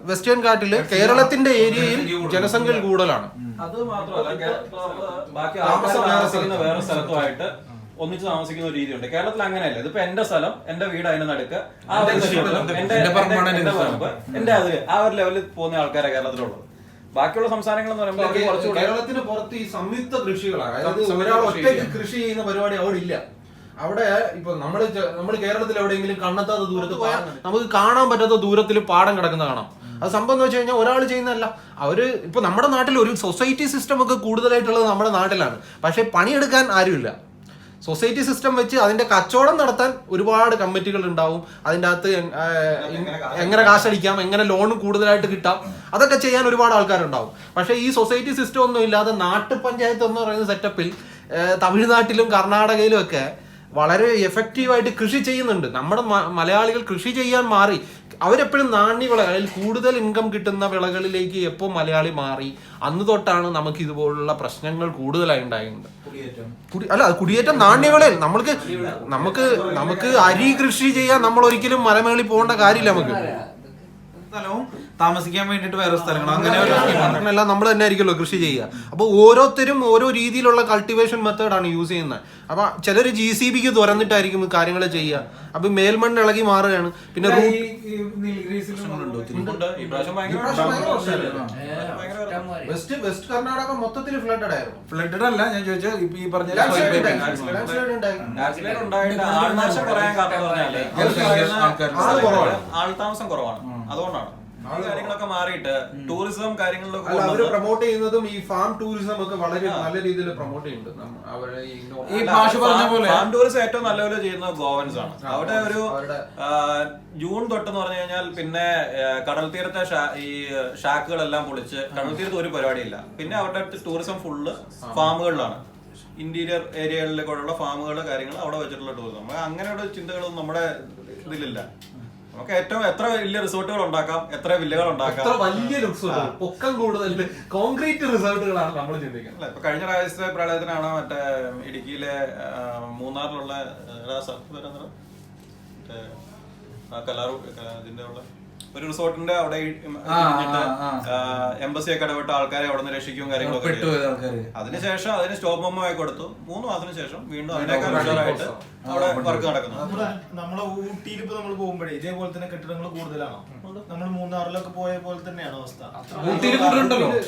വെസ്റ്റേൺ ഘാട്ടില് കേരളത്തിന്റെ ഏരിയയിൽ ജനസംഖ്യ കൂടുതലാണ്. അത് മാത്രമല്ല, ബാക്കി വേറെ സ്ഥലത്തുമായിട്ട് ഒന്നിച്ച് താമസിക്കുന്ന ഒരു രീതിയുണ്ട്. കേരളത്തിൽ അങ്ങനെയല്ല. ഇതിപ്പോ എന്റെ സ്ഥലം, എന്റെ വീട്, അതിന് നടുക്ക് എന്റെ അതില് ആ ഒരു ലെവലിൽ പോകുന്ന ആൾക്കാരെ കേരളത്തിലുള്ളത്. ബാക്കിയുള്ള സംസ്ഥാനങ്ങൾ എന്ന് പറയുമ്പോൾ കേരളത്തിന് പുറത്ത് ഈ സംയുക്ത കൃഷികളാണ്. അതായത് ഒരാൾ ഒറ്റയ്ക്ക് കൃഷി ചെയ്യുന്ന പരിപാടി അവിടെ ഇല്ല. അവിടെ ഇപ്പൊ നമ്മള് കേരളത്തിൽ എവിടെയെങ്കിലും കണ്ണെത്താത്ത ദൂരത്ത് നമുക്ക് കാണാൻ പറ്റാത്ത ദൂരത്തിൽ പാടം കിടക്കുന്ന കാണാം. അത് സംഭവം എന്ന് വെച്ച് കഴിഞ്ഞാൽ ഒരാൾ ചെയ്യുന്നതല്ല. ഇപ്പൊ നമ്മുടെ നാട്ടിൽ ഒരു സൊസൈറ്റി സിസ്റ്റം ഒക്കെ കൂടുതലായിട്ടുള്ളത് നമ്മുടെ നാട്ടിലാണ്. പക്ഷെ പണിയെടുക്കാൻ ആരുമില്ല. സൊസൈറ്റി സിസ്റ്റം വെച്ച് അതിന്റെ കച്ചവടം നടത്താൻ ഒരുപാട് കമ്മിറ്റികൾ ഉണ്ടാവും. അതിൻ്റെ അകത്ത് എങ്ങനെ കാശടിക്കാം, എങ്ങനെ ലോൺ കൂടുതലായിട്ട് കിട്ടാം, അതൊക്കെ ചെയ്യാൻ ഒരുപാട് ആൾക്കാരുണ്ടാവും. പക്ഷെ ഈ സൊസൈറ്റി സിസ്റ്റം ഒന്നും ഇല്ലാതെ നാട്ടുപഞ്ചായത്ത് എന്ന് പറയുന്ന സെറ്റപ്പിൽ തമിഴ്നാട്ടിലും കർണാടകയിലും ഒക്കെ വളരെ എഫക്റ്റീവായിട്ട് കൃഷി ചെയ്യുന്നുണ്ട്. നമ്മുടെ മലയാളികൾ കൃഷി ചെയ്യാൻ മാറി. അവരെപ്പോഴും നാണ്യവിള, അതിൽ കൂടുതൽ ഇൻകം കിട്ടുന്ന വിളകളിലേക്ക് എപ്പോൾ മലയാളി മാറി, അന്ന് തൊട്ടാണ് നമുക്ക് ഇതുപോലുള്ള പ്രശ്നങ്ങൾ കൂടുതലായി ഉണ്ടായിട്ടുണ്ട്. കുടിയേറ്റം നാണ്യവിളയിൽ നമുക്ക് അരി കൃഷി ചെയ്യാൻ നമ്മൾ ഒരിക്കലും മലമേളി പോകേണ്ട കാര്യമില്ല. നമുക്ക് സ്ഥലവും താമസിക്കാൻ വേണ്ടിട്ട് വേറെ സ്ഥലങ്ങൾ അങ്ങനെയെല്ലാം നമ്മൾ തന്നെ ആയിരിക്കുമല്ലോ കൃഷി ചെയ്യുക. അപ്പോൾ ഓരോരുത്തരും ഓരോ രീതിയിലുള്ള കൾട്ടിവേഷൻ മെത്തേഡാണ് യൂസ് ചെയ്യുന്നത്. അപ്പൊ ചിലർ GCBക്ക് തുറന്നിട്ടായിരിക്കും കാര്യങ്ങൾ ചെയ്യുക. അപ്പൊ മേൽമണ്ണ് ഇളകി മാറുകയാണ്. പിന്നെ വെസ്റ്റ് കർണാടക മൊത്തത്തിൽ ഫ്ലഡഡ് ആയിരുന്നു. ഫ്ലഡഡ് അല്ല ഞാൻ ചോദിച്ചത് ഇപ്പൊ ഈ പറഞ്ഞ Landslide ഉണ്ടായി. ആക്സിഡന്റ് ഉണ്ടായിട്ട് ആൾനാശം കുറയാൻ കാരണം പറഞ്ഞാല് ആൾതാമസം കുറവാണ്, അതുകൊണ്ടാണ് ഈ കാര്യങ്ങളൊക്കെ മാറിയിട്ട് ടൂറിസം കാര്യങ്ങളിലൊക്കെ അല്ല, അവര് പ്രൊമോട്ട് ചെയ്യുന്നതും ഈ ഫാം ടൂറിസം ഒക്കെ വളരെ നല്ല രീതിയിൽ പ്രൊമോട്ട് ചെയ്യുന്നുണ്ട്. അവരുടെ ഈ ഭാഷ പറഞ്ഞ പോലെ ഫാം ടൂറിസം ഏറ്റവും നല്ലപോലെ ചെയ്യുന്നത് ഗോവൻസ് ആണ്. അവിടെ ഒരു ജൂൺ തൊട്ടെന്ന് പറഞ്ഞു കഴിഞ്ഞാൽ പിന്നെ കടൽ തീരത്തെ ഈ ഷാക്കുകളെല്ലാം പൊളിച്ച് കടൽ തീരത്ത് ഒരു പരിപാടിയില്ല. പിന്നെ അവരുടെ അടുത്ത് ടൂറിസം ഫുള്ള് ഫാമുകളിലാണ്, ഇന്റീരിയർ ഏരിയകളിലേക്കുള്ള ഫാമുകൾ കാര്യങ്ങൾ അവിടെ വെച്ചിട്ടുള്ള ടൂറിസം. അങ്ങനെയുള്ള ചിന്തകളൊന്നും നമ്മുടെ ഇതിലില്ല. നമുക്ക് ഏറ്റവും എത്ര വലിയ റിസോർട്ടുകൾ ഉണ്ടാക്കാം, എത്ര വില്ലകൾ ഉണ്ടാക്കാം, വലിയ പൊക്കം കൂടുതൽ കോൺക്രീറ്റ് റിസോർട്ടുകളാണ് നമ്മൾ ചിന്തിക്കുന്നത്. ഇപ്പൊ കഴിഞ്ഞ പ്രാവശ്യത്തെ പ്രളയത്തിനാണ് മറ്റേ ഇടുക്കിയിലെ മൂന്നാറിലുള്ള കലാറു ഇതിന്റെ ഉള്ള ഒരു റിസോർട്ടിന്റെ അവിടെ എംബസിയൊക്കെ ഇടപെട്ട ആൾക്കാരെ അവിടെ നിന്ന് രക്ഷിക്കും കാര്യങ്ങളൊക്കെ. അതിനുശേഷം അതിന് സ്റ്റോപ്പ് മെമ്മോ ആയി കൊടുത്തു. 3 മാസത്തിന് ശേഷം വീണ്ടും അതിനേക്കാൾ ഉഷാറായിട്ട് അവിടെ വർക്ക് നടക്കുന്നു. നമ്മളെ ഊട്ടിയിൽ ഇപ്പൊ നമ്മൾ പോകുമ്പോഴേ ഇതേപോലെ തന്നെ കെട്ടിടങ്ങൾ കൂടുതലാണോ? നമ്മൾ മൂന്നാറിലൊക്കെ പോയ പോലെ തന്നെയാണ് അവസ്ഥ.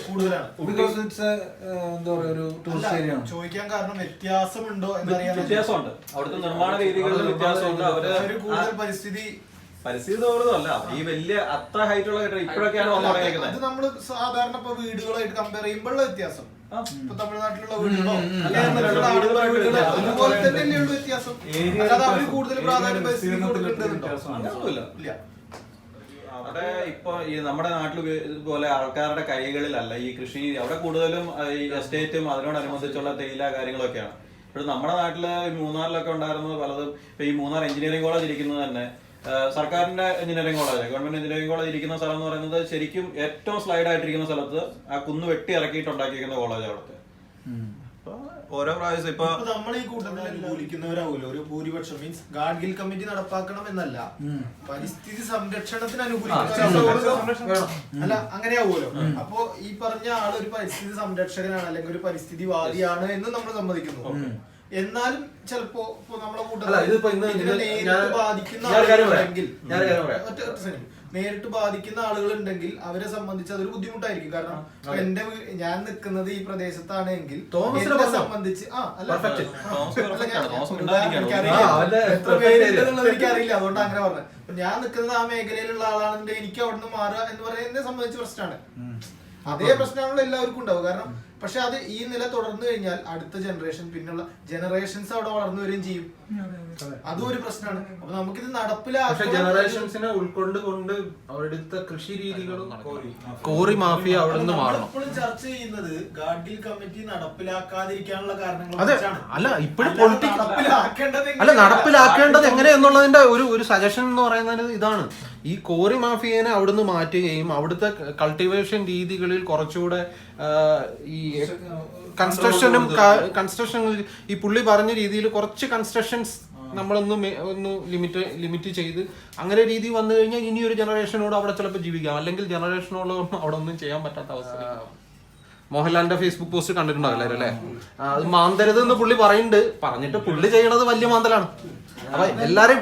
കൂടുതലാണ്. ചോദിക്കാൻ കാരണം വ്യത്യാസമുണ്ടോ എന്നറിയാൻ. വ്യത്യാസമുണ്ട്, അവിടുത്തെ നിർമ്മാണ രീതികളിൽ വ്യത്യാസമുണ്ട്. അവര് കൂടുതൽ പരിസ്ഥിതി സൗഹൃദമല്ല ഈ വലിയ അത്ര ഹൈറ്റുള്ള കെട്ടിടം ഇപ്പോഴൊക്കെയാണ് വന്നു തുടങ്ങിയിരിക്കുന്നത്. അത് നമ്മള് സാധാരണ ഇപ്പൊ വീടുകളായിട്ട് കമ്പയർ ചെയ്യുമ്പോഴുള്ള വ്യത്യാസം, ഇപ്പൊ തമിഴ്നാട്ടിലുള്ള വീടുകളോ അതുപോലെ തന്നെയല്ലേ ഉള്ളൂ വ്യത്യാസം. അല്ലാതെ അവര് കൂടുതൽ പ്രാധാന്യം പരിസ്ഥിതി കൊടുക്കേണ്ടതുണ്ടോ? ഇല്ല. അവിടെ ഇപ്പൊ ഈ നമ്മുടെ നാട്ടിൽ ഇതുപോലെ ആൾക്കാരുടെ കൈകളിലല്ല ഈ കൃഷി. അവിടെ കൂടുതലും ഈ എസ്റ്റേറ്റും അതിനോടനുബന്ധിച്ചുള്ള തേയില കാര്യങ്ങളൊക്കെയാണ്. ഇപ്പോൾ നമ്മുടെ നാട്ടില് മൂന്നാറിലൊക്കെ ഉണ്ടായിരുന്നത് പലതും. ഇപ്പൊ ഈ മൂന്നാർ എഞ്ചിനീയറിംഗ് കോളേജ് ഇരിക്കുന്നത് തന്നെ സർക്കാരിന്റെ engineering college, government engineering college ഇരിക്കുന്ന സ്ഥലം എന്ന് പറയുന്നത് ശരിക്കും ഏറ്റവും സ്ലൈഡ് ആയിട്ടിരിക്കുന്ന സ്ഥലത്ത് ആ കുന്ന് വെട്ടി ഇറക്കിയിട്ട് ഉണ്ടാക്കിയിരിക്കുന്ന കോളേജ് അവിടുത്തെ. ഓരോ പ്രാവശ്യം ഇപ്പൊ നമ്മൾ ഈ കൂട്ടത്തിൽ അനുകൂലിക്കുന്നവരാവുമല്ലോ ഒരു ഭൂരിപക്ഷം. മീൻസ് ഗാഡ്ഗിൽ കമ്മിറ്റി നടപ്പാക്കണം എന്നല്ല, പരിസ്ഥിതി സംരക്ഷണത്തിന് അനുകൂലിക്കുന്ന അല്ല അങ്ങനെയാവുമല്ലോ. അപ്പൊ ഈ പറഞ്ഞ ആള് ഒരു പരിസ്ഥിതി സംരക്ഷകനാണ് അല്ലെങ്കിൽ ഒരു പരിസ്ഥിതിവാദിയാണ് എന്ന് നമ്മൾ സമ്മതിക്കുന്നു. എന്നാലും ചിലപ്പോ നമ്മളെ കൂട്ടത്തിൽ നേരിട്ട് ബാധിക്കുന്ന ആളുകളുണ്ടെങ്കിൽ അവരെ സംബന്ധിച്ച് അതൊരു ബുദ്ധിമുട്ടായിരിക്കും. കാരണം ഞാൻ നിൽക്കുന്നത് ഈ പ്രദേശത്താണെങ്കിൽ എന്നെ സംബന്ധിച്ച് എനിക്കറിയില്ല, അതുകൊണ്ട് അങ്ങനെ പറഞ്ഞത്. ഞാൻ നിൽക്കുന്നത് ആ മേഖലയിലുള്ള ആളാണെങ്കിൽ എനിക്ക് അവിടുന്ന് മാറുക എന്ന് പറയുന്നത് എന്നെ സംബന്ധിച്ച് പ്രശ്നമാണ്. അതേ പ്രശ്നമാണല്ലോ എല്ലാവർക്കും ഉണ്ടാവും. കാരണം പക്ഷെ അത് ഈ നില തുടർന്നു കഴിഞ്ഞാൽ അടുത്ത ജനറേഷൻ പിന്നുള്ള ജനറേഷൻസ് അവിടെ വളർന്നു വരികയും ചെയ്യും. അതും ഒരു പ്രശ്നമാണ്. അപ്പൊ നമുക്കിത് നടപ്പിലാക്കാൻ ജനറേഷൻസിനെ ഉൾക്കൊണ്ടുകൊണ്ട് അവിടുത്തെ കൃഷി രീതികളും കോറി മാഫിയ അവിടെ നിന്ന് മാറണം. എപ്പോഴും ചർച്ച ചെയ്യുന്നത് ഗാഡ്ഗിൽ കമ്മിറ്റി നടപ്പിലാക്കാതിരിക്കാനുള്ള കാരണങ്ങൾ. അല്ല ഇപ്പോഴും നടപ്പിലാക്കേണ്ടത് എങ്ങനെയെന്നുള്ളതിന്റെ ഒരു സജഷൻ എന്ന് പറയുന്നത് ഇതാണ്. ഈ കോറി മാഫിയനെ അവിടുന്ന് മാറ്റുകയും അവിടുത്തെ കൾട്ടിവേഷൻ രീതികളിൽ കുറച്ചുകൂടെ ഈ കൺസ്ട്രക്ഷൻ ഈ പുള്ളി പറഞ്ഞ രീതിയിൽ കുറച്ച് കൺസ്ട്രക്ഷൻസ് നമ്മളൊന്ന് ലിമിറ്റ് ചെയ്ത് അങ്ങനെ രീതി വന്നു കഴിഞ്ഞാൽ ഇനി ഒരു ജനറേഷനോട് അവിടെ ചിലപ്പോൾ ജീവിക്കാം. അല്ലെങ്കിൽ ജനറേഷനോട് അവിടെ ഒന്നും ചെയ്യാൻ പറ്റാത്ത അവസ്ഥ. മോഹൻലാലിന്റെ ഫേസ്ബുക്ക് പോസ്റ്റ് കണ്ടിട്ടുണ്ടാവില്ല അല്ലേ? അത് മാന്തരുത് എന്ന് പുള്ളി പറഞ്ഞിട്ട് പുള്ളി ചെയ്യണത് വലിയ മാന്തലാണ്. അപ്പൊ എല്ലാരും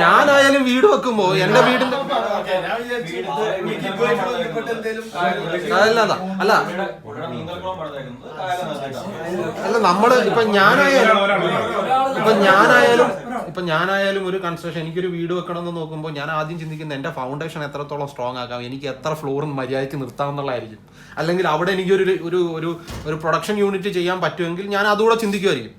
ഞാനായാലും വീട് വെക്കുമ്പോ എന്റെ വീടിന്റെ അല്ല നമ്മള് ഇപ്പൊ ഞാനായാലും ഒരു കൺസ്ട്രക്ഷൻ എനിക്കൊരു വീട് വെക്കണം എന്ന് നോക്കുമ്പോൾ ഞാൻ ആദ്യം ചിന്തിക്കുന്നത് എന്റെ ഫൗണ്ടേഷൻ എത്രത്തോളം സ്ട്രോങ് ആക്കാം, എനിക്ക് എത്ര ഫ്ലോർ മര്യാദയ്ക്ക് നിർത്താം എന്നുള്ളതായിരിക്കും. അല്ലെങ്കിൽ അവിടെ എനിക്ക് ഒരു പ്രൊഡക്ഷൻ യൂണിറ്റ് ചെയ്യാൻ പറ്റുമെങ്കിൽ ഞാൻ അതുകൂടെ ചിന്തിക്കുമായിരിക്കും.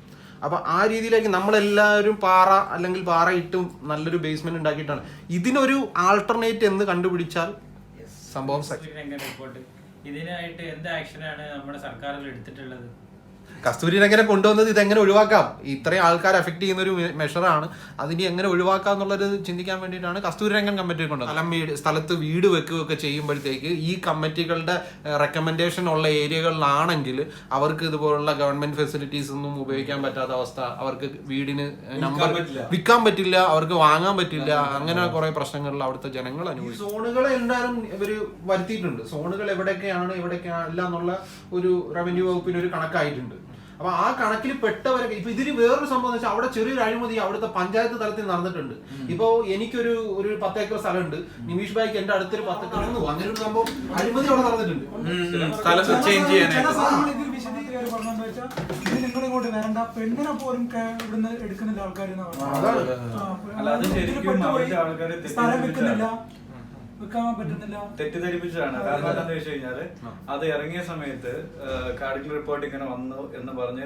അപ്പൊ ആ രീതിയിലേക്ക് നമ്മളെല്ലാവരും പാറ അല്ലെങ്കിൽ പാറ ഇട്ടും നല്ലൊരു ബേസ്മെന്റ് ഉണ്ടാക്കിയിട്ടാണ് ഇതിനൊരു ആൾട്ടർനേറ്റ് എന്ന് കണ്ടുപിടിച്ചാൽ സംഭവം. ഇതിനായിട്ട് എന്ത് ആക്ഷനാണ് നമ്മുടെ സർക്കാർ എടുത്തിട്ടുള്ളത്? കസ്തൂരി രംഗനെ കൊണ്ടുവന്നത് ഇതെങ്ങനെ ഒഴിവാക്കാം, ഇത്രയും ആൾക്കാർ എഫക്ട് ചെയ്യുന്ന ഒരു മെഷറാണ്, അതിനെ എങ്ങനെ ഒഴിവാക്കാം എന്നുള്ളത് ചിന്തിക്കാൻ വേണ്ടിയിട്ടാണ് കസ്തൂരി രംഗൻ കമ്മിറ്റി കൊണ്ടുവന്നത്. സ്ഥലത്ത് വീട് വെക്കുകയൊക്കെ ചെയ്യുമ്പോഴത്തേക്ക് ഈ കമ്മിറ്റികളുടെ റെക്കമെൻഡേഷൻ ഉള്ള ഏരിയകളിലാണെങ്കിൽ അവർക്ക് ഇതുപോലുള്ള ഗവൺമെന്റ് ഫെസിലിറ്റീസ് ഒന്നും ഉപയോഗിക്കാൻ പറ്റാത്ത അവസ്ഥ, അവർക്ക് വീടിന് നമ്പർ വിൽക്കാൻ പറ്റില്ല, അവർക്ക് വാങ്ങാൻ പറ്റില്ല, അങ്ങനെ കുറെ പ്രശ്നങ്ങളിൽ അവിടുത്തെ ജനങ്ങൾ അനുഭവിക്കും. സോണുകളെ എന്തായാലും ഇവര് വരുത്തിയിട്ടുണ്ട്. സോണുകൾ എവിടെയൊക്കെയാണ് എവിടെയൊക്കെയാണ് എന്നുള്ള ഒരു റവന്യൂ വകുപ്പിന് ഒരു കണക്കായിട്ടുണ്ട്. അപ്പൊ ആ കണക്കിൽ പെട്ടവരൊക്കെ ഇപ്പൊ ഇതിന് വേറൊരു സംഭവം എന്ന് വെച്ചാൽ അവിടെ ചെറിയൊരു അഴിമതി അവിടുത്തെ പഞ്ചായത്ത് തലത്തിൽ നടന്നിട്ടുണ്ട്. ഇപ്പൊ എനിക്കൊരു 10 ഏക്കർ സ്ഥലമുണ്ട്, നിമീഷ് ഭായിക്ക് എന്റെ അടുത്തൊരു 10 ഏക്കർ അങ്ങനെ ഒരു സംഭവം അഴിമതി അവിടെ നടന്നിട്ടുണ്ട്. സ്ഥലം ചേഞ്ച് ചില സാധനങ്ങൾ ഇതിൽ വിശദീകരിച്ച് പറഞ്ഞെന്ന് വെച്ചാൽ ഇത് നിങ്ങൾ ഇങ്ങോട്ട് വരണ്ട, പെണ്ണിനെ പോലും ഇവിടുന്ന് എടുക്കുന്നില്ല ആൾക്കാർ. അല്ല, അത് ശരിക്കും അവിടുത്തെ ആൾക്കാരെ സ്ഥലം വെക്കുന്നില്ല, വെക്കാൻ പറ്റുന്നില്ല, തെറ്റിദ്ധരിപ്പിച്ചതാണ്. കാരണം എന്താണെന്ന് വെച്ച് കഴിഞ്ഞാല് അത് ഇറങ്ങിയ സമയത്ത് കാർഡിക്കൽ റിപ്പോർട്ട് ഇങ്ങനെ വന്നു എന്ന് പറഞ്ഞ്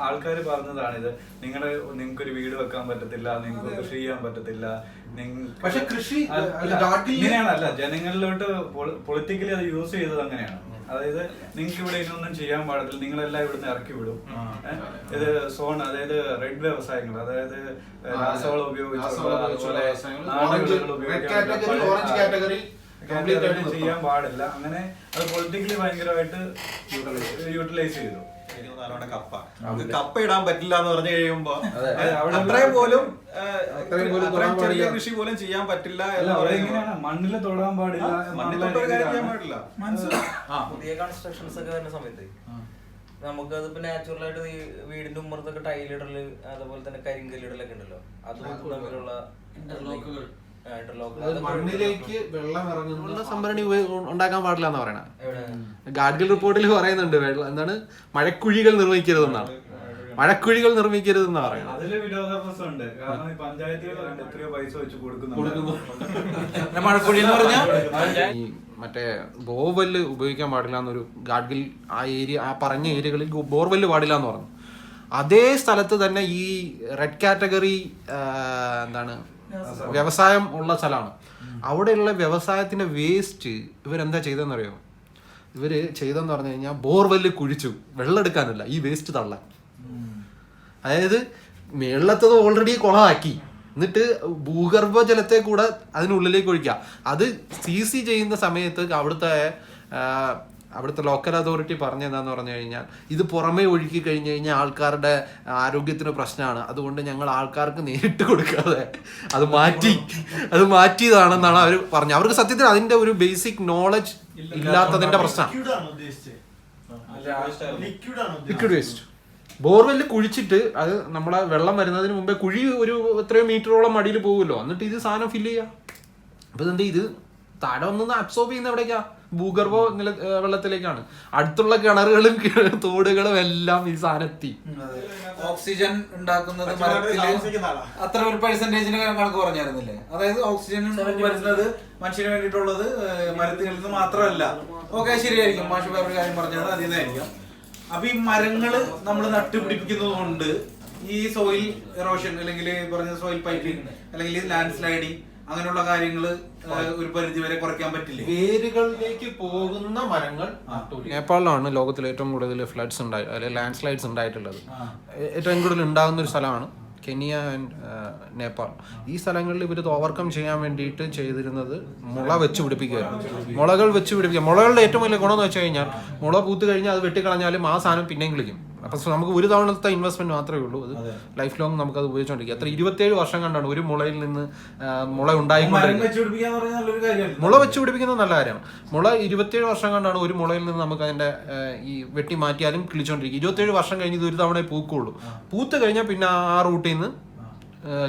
ആൾക്കാർ പറഞ്ഞതാണിത്. നിങ്ങൾക്കൊരു വീട് വെക്കാൻ പറ്റത്തില്ല, നിങ്ങൾക്ക് കൃഷി ചെയ്യാൻ പറ്റത്തില്ല. പക്ഷെ കൃഷി ഇങ്ങനെയാണല്ല, ജനങ്ങളിലോട്ട് പൊളിറ്റിക്കലി അത് യൂസ് ചെയ്തത് അങ്ങനെയാണ്. അതായത് നിങ്ങൾക്ക് ഇവിടെ ഇതൊന്നും ചെയ്യാൻ പാടില്ല, നിങ്ങളെല്ലാം ഇവിടുന്ന് ഇറക്കി വിടും. ഇത് സോൺ, അതായത് റെഡ് വ്യവസായങ്ങൾ, അതായത് രാസവളം ഉപയോഗിച്ചുള്ള ചെയ്യാൻ പാടില്ല. അങ്ങനെ അത് പൊളിറ്റിക്കലി ഭയങ്കരമായിട്ട് യൂട്ടിലൈസ് ചെയ്തു. കപ്പ ഇടാൻ പറ്റില്ല എന്ന് പറഞ്ഞു കഴിയുമ്പോ അത്രയും പോലും ചെറിയ കൃഷി പോലും ചെയ്യാൻ പറ്റില്ല എന്ന് പറയുന്നത്. മണ്ണില് തൊടാൻ പാടില്ല, ചെയ്യാൻ പാടില്ല. പുതിയ കൺസ്ട്രക്ഷൻസ് ഒക്കെ വരുന്ന സമയത്ത് നമുക്കതിപ്പോ നാച്ചുറൽ ആയിട്ട് ഈ വീടിന്റെ ഉമ്മറത്തൊക്കെ ടൈലിടല്, അതുപോലെ തന്നെ കരിങ്കല്ലിടലൊക്കെ ഉണ്ടല്ലോ, അതും തമ്മിലുള്ള ഇന്റർലോക്കുകൾ മണ്ണിലേക്ക് വെള്ളം ഇറങ്ങുന്ന സംഭരണി ഉണ്ടാക്കാൻ പാടില്ല എന്ന് പറയണ ഗാഡ്ഗിൽ റിപ്പോർട്ടിൽ പറയുന്നുണ്ട്. എന്താണ് മഴക്കുഴികൾ നിർമ്മിക്കരുതെന്നാണ്. മഴക്കുഴികൾ നിർമ്മിക്കരുതെന്നാ പറയുന്നത്. അതില് വിരോധാഭാസമുണ്ട്. കാരണം ഈ പഞ്ചായത്തുകൾ എത്രയോ പൈസ വെച്ച് കൊടുക്കുന്നു. മഴക്കുഴി എന്ന് പറഞ്ഞാൽ ഈ മറ്റേ ബോർവെല്ല് ഉപയോഗിക്കാൻ പാടില്ല എന്നൊരു ഗാഡ്ഗിൽ ആ ഏരിയ, ആ പറഞ്ഞ ഏരിയകളിൽ ബോർവെല്ല് പാടില്ല എന്ന് പറഞ്ഞു. അതേ സ്ഥലത്ത് തന്നെ ഈ റെഡ് കാറ്റഗറി എന്താണ് വ്യവസായം ഉള്ള സ്ഥലമാണ്. അവിടെയുള്ള വ്യവസായത്തിന്റെ വേസ്റ്റ് ഇവരെന്താ ചെയ്തെന്നറിയോ? ഇവര് ചെയ്തെന്ന് പറഞ്ഞു കഴിഞ്ഞാൽ ബോർവെല്ല് കുഴിച്ചു, വെള്ളം എടുക്കാനല്ല, ഈ വേസ്റ്റ് തള്ളാൻ. അതായത് മേളത്തത് ഓൾറെഡി കുളമാക്കി, എന്നിട്ട് ഭൂഗർഭജലത്തെ കൂടെ അതിനുള്ളിലേക്ക് ഒഴിക്കുക. അത് സി ചെയ്യുന്ന സമയത്ത് അവിടുത്തെ ലോക്കൽ അതോറിറ്റി പറഞ്ഞതെന്ന് പറഞ്ഞു കഴിഞ്ഞാൽ ഇത് പുറമേ ഒഴുക്കി കഴിഞ്ഞ് കഴിഞ്ഞാൽ ആൾക്കാരുടെ ആരോഗ്യത്തിന് പ്രശ്നമാണ്, അതുകൊണ്ട് ഞങ്ങൾ ആൾക്കാർക്ക് നേരിട്ട് കൊടുക്കാതെ അത് മാറ്റിയതാണെന്നാണ് അവർ പറഞ്ഞത്. അവർക്ക് സത്യത്തിൽ അതിന്റെ ഒരു ബേസിക് നോളജ് ഇല്ലാത്തതിന്റെ പ്രശ്നമാണ്. ലിക്വിഡ് വേസ്റ്റ് ബോർവെല്ല് കുഴിച്ചിട്ട് അത് നമ്മളെ വെള്ളം വരുന്നതിന് മുമ്പേ കുഴി ഒരു എത്രയോ മീറ്ററോളം മടിയിൽ പോകുമല്ലോ, എന്നിട്ട് ഇത് സാധനം ഫില്ല് ചെയ്യാം. അപ്പൊ ഇതെന്താ, ഇത് താഴെ വന്ന് അബ്സോർബ് ചെയ്യുന്ന എവിടേക്കാ? ഭൂഗർഭ വെള്ളത്തിലേക്കാണ്. അടുത്തുള്ള കിണറുകളും തോടുകളും എല്ലാം ഈ സാധനത്തി. ഓക്സിജൻ ഉണ്ടാക്കുന്നത് മരത്തില് അത്ര ഒരു പെർസെന്റേജിന് കണക്ക് പറഞ്ഞായിരുന്നില്ലേ? അതായത് ഓക്സിജൻ വരുന്നത് മനുഷ്യന് വേണ്ടിയിട്ടുള്ളത് മരത്തിൽ നിന്ന് മാത്രമല്ല. ഓക്കെ, ശരിയായിരിക്കും. മാഷ് വേറൊരു കാര്യം പറഞ്ഞത് അതിൽ നിന്നായിരിക്കും. അപ്പൊ ഈ മരങ്ങള് നമ്മൾ നട്ടുപിടിപ്പിക്കുന്നത് കൊണ്ട് ഈ സോയിൽ എറോഷൻ അല്ലെങ്കിൽ പറഞ്ഞ സോയിൽ പൈപ്പിംഗ് അല്ലെങ്കിൽ ലാൻഡ് സ്ലൈഡിങ് അങ്ങനെയുള്ള കാര്യങ്ങള് ഒരു പരിധി വരെ കുറയ്ക്കാൻ പറ്റില്ല. വേരുകളിലേക്ക് പോകുന്ന മരങ്ങൾ. നേപ്പാളിലാണ് ലോകത്തിൽ ഏറ്റവും കൂടുതൽ ഫ്ലഡ്സ് അല്ലെങ്കിൽ ലാൻഡ് സ്ലൈഡ്സ് ഉണ്ടായിട്ടുള്ളത്. ഏറ്റവും കൂടുതൽ ഉണ്ടാകുന്ന ഒരു സ്ഥലമാണ് കെനിയ ആൻഡ് നേപ്പാൾ. ഈ സ്ഥലങ്ങളിൽ ഇവർ ഇത് ഓവർകം ചെയ്യാൻ വേണ്ടിയിട്ട് ചെയ്തിരുന്നത് മുള വെച്ച് പിടിപ്പിക്കുകയായിരുന്നു. മുളകൾ വെച്ച് പിടിപ്പിക്കുക. മുളകളുടെ ഏറ്റവും വലിയ ഗുണം എന്ന് വെച്ച് കഴിഞ്ഞാൽ മുള പൂത്ത് കഴിഞ്ഞാൽ അത് വെട്ടിക്കളഞ്ഞാലും ആ സാധനം പിന്നെയും കിളിക്കും. അപ്പം നമുക്ക് ഒരു തവണത്തെ ഇൻവെസ്റ്റ്മെന്റ് മാത്രമേ ഉള്ളൂ. അത് ലൈഫ് ലോങ് നമുക്ക് അത് ഉപയോഗിച്ചുകൊണ്ടിരിക്കും. അത്ര 27 വർഷം കണ്ടാണ് ഒരു മുളയിൽ നിന്ന് മുള ഉണ്ടായിക്കൊണ്ടിരിക്കുന്നത്. മുള വെച്ച് പിടിപ്പിക്കുന്നത് നല്ല കാര്യമാണ്. മുള 27 വർഷം കണ്ടാണ് ഒരു മുളയിൽ നിന്ന് നമുക്ക് അതിന്റെ ഈ വെട്ടി മാറ്റിയാലും കിളിച്ചോണ്ടിരിക്കും. 27 വർഷം കഴിഞ്ഞ് ഇത് ഒരു തവണ പൂക്കുള്ളൂ. പൂത്ത് കഴിഞ്ഞാൽ പിന്നെ ആ റൂട്ടിൽ നിന്ന്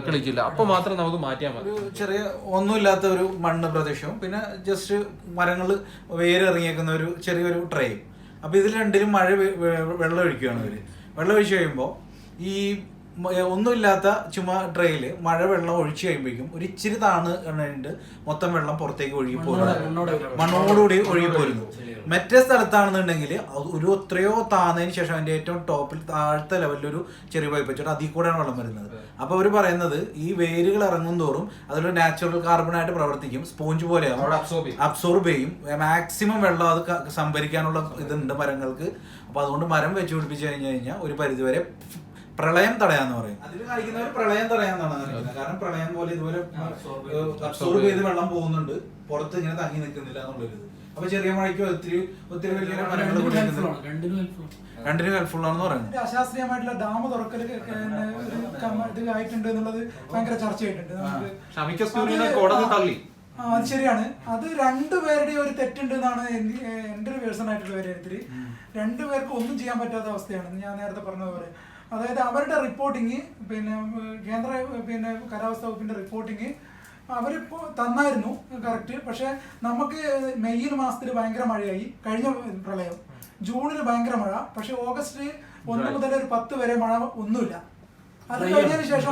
കിളിക്കില്ല. അപ്പൊ മാത്രം നമുക്ക് മാറ്റിയാൽ മതി. ചെറിയ ഒന്നുമില്ലാത്ത ഒരു മണ്ണ് പ്രദേശവും പിന്നെ ജസ്റ്റ് മരങ്ങൾ വേരിറങ്ങിയേക്കുന്ന ഒരു ചെറിയൊരു ട്രെയും. അപ്പൊ ഇതിൽ രണ്ടിലും വെള്ളം ഒഴിക്കുകയാണ് ഇവര്. വെള്ളം ഒഴിച്ചു കഴിയുമ്പോൾ ഈ ഒന്നുമില്ലാത്ത ചുമ ട്രെയില് മഴ വെള്ളം ഒഴിച്ചു കഴിയുമ്പോഴേക്കും ഒരു ഇച്ചിരി താന്ന് കഴിഞ്ഞിട്ട് മൊത്തം വെള്ളം പുറത്തേക്ക് ഒഴുകി പോകുന്നു, മണ്ണോടുകൂടി ഒഴുകി പോരുന്നു. മറ്റേ സ്ഥലത്താണെന്നുണ്ടെങ്കിൽ ഒരു എത്രയോ താന്നതിന് ശേഷം അതിന്റെ ഏറ്റവും ടോപ്പിൽ താഴത്തെ ലെവലിലൊരു ചെറിയ പൈപ്പ് വെച്ചിട്ട് അതിൽ കൂടെയാണ് വെള്ളം വരുന്നത്. അപ്പൊ അവർ പറയുന്നത് ഈ വേരുകൾ ഇറങ്ങും തോറും അതൊരു നാച്ചുറൽ കാർബണായിട്ട് പ്രവർത്തിക്കും, സ്പോഞ്ച് പോലെയാവും, അബ്സോർബ് ചെയ്യും, മാക്സിമം വെള്ളം അത് സംഭരിക്കാനുള്ള ഇതുണ്ട് മരങ്ങൾക്ക്. അപ്പൊ അതുകൊണ്ട് മരം വെച്ച് പിടിപ്പിച്ചു കഴിഞ്ഞാൽ ഒരു പരിധിവരെ പ്രളയം തടയാന്ന് പറയും. അതിൽ കാണിക്കുന്നവർ പ്രളയം തടയാന്നാണ് കാണിക്കുന്നത്. കാരണം പ്രളയം പോലെ ഇതുപോലെ അബ്സോർബ് ചെയ്ത് വെള്ളം പോകുന്നുണ്ട്, പുറത്ത് ഇങ്ങനെ തങ്ങി നിൽക്കുന്നില്ല എന്നുള്ളത്. അപ്പൊ ചെറിയ മഴയ്ക്ക് ഒത്തിരി വലിയ മരങ്ങൾ രണ്ടിനും ഹെൽപ്ഫുൾ ആണെന്ന് പറയുന്നത്. അശാസ്ത്രീയമായിട്ടുള്ള ഡാം തുറക്കൽ ഇത് ആയിട്ടുണ്ട് എന്നുള്ളത് ഭയങ്കര ചർച്ചയായിട്ടുണ്ട്. ഷമിക്കസ് ക്യൂറിനെ കോടതി തള്ളി. അത് ശരിയാണ്. അത് രണ്ടുപേരുടെയും ഒരു തെറ്റുണ്ട് എന്നാണ് എൻ്റെ ഒരു പേഴ്സണൽ ആയിട്ടുള്ള വിലയിരുത്തല്. രണ്ടുപേർക്ക് ഒന്നും ചെയ്യാൻ പറ്റാത്ത അവസ്ഥയാണ് ഞാൻ നേരത്തെ പറഞ്ഞതുപോലെ. അതായത് അവരുടെ റിപ്പോർട്ടിങ് പിന്നെ കേന്ദ്ര പിന്നെ കാലാവസ്ഥാ വകുപ്പിന്റെ റിപ്പോർട്ടിങ് അവരിപ്പോൾ തന്നായിരുന്നു കറക്റ്റ്. പക്ഷെ നമുക്ക് മെയ് മാസത്തിൽ ഭയങ്കര മഴയായി, കഴിഞ്ഞ പ്രളയം. ജൂണിൽ ഭയങ്കര മഴ, പക്ഷെ ഓഗസ്റ്റ് 1 മുതൽ ഒരു 10 വരെ മഴ ഒന്നുമില്ല. അത് കഴിഞ്ഞതിന് ശേഷം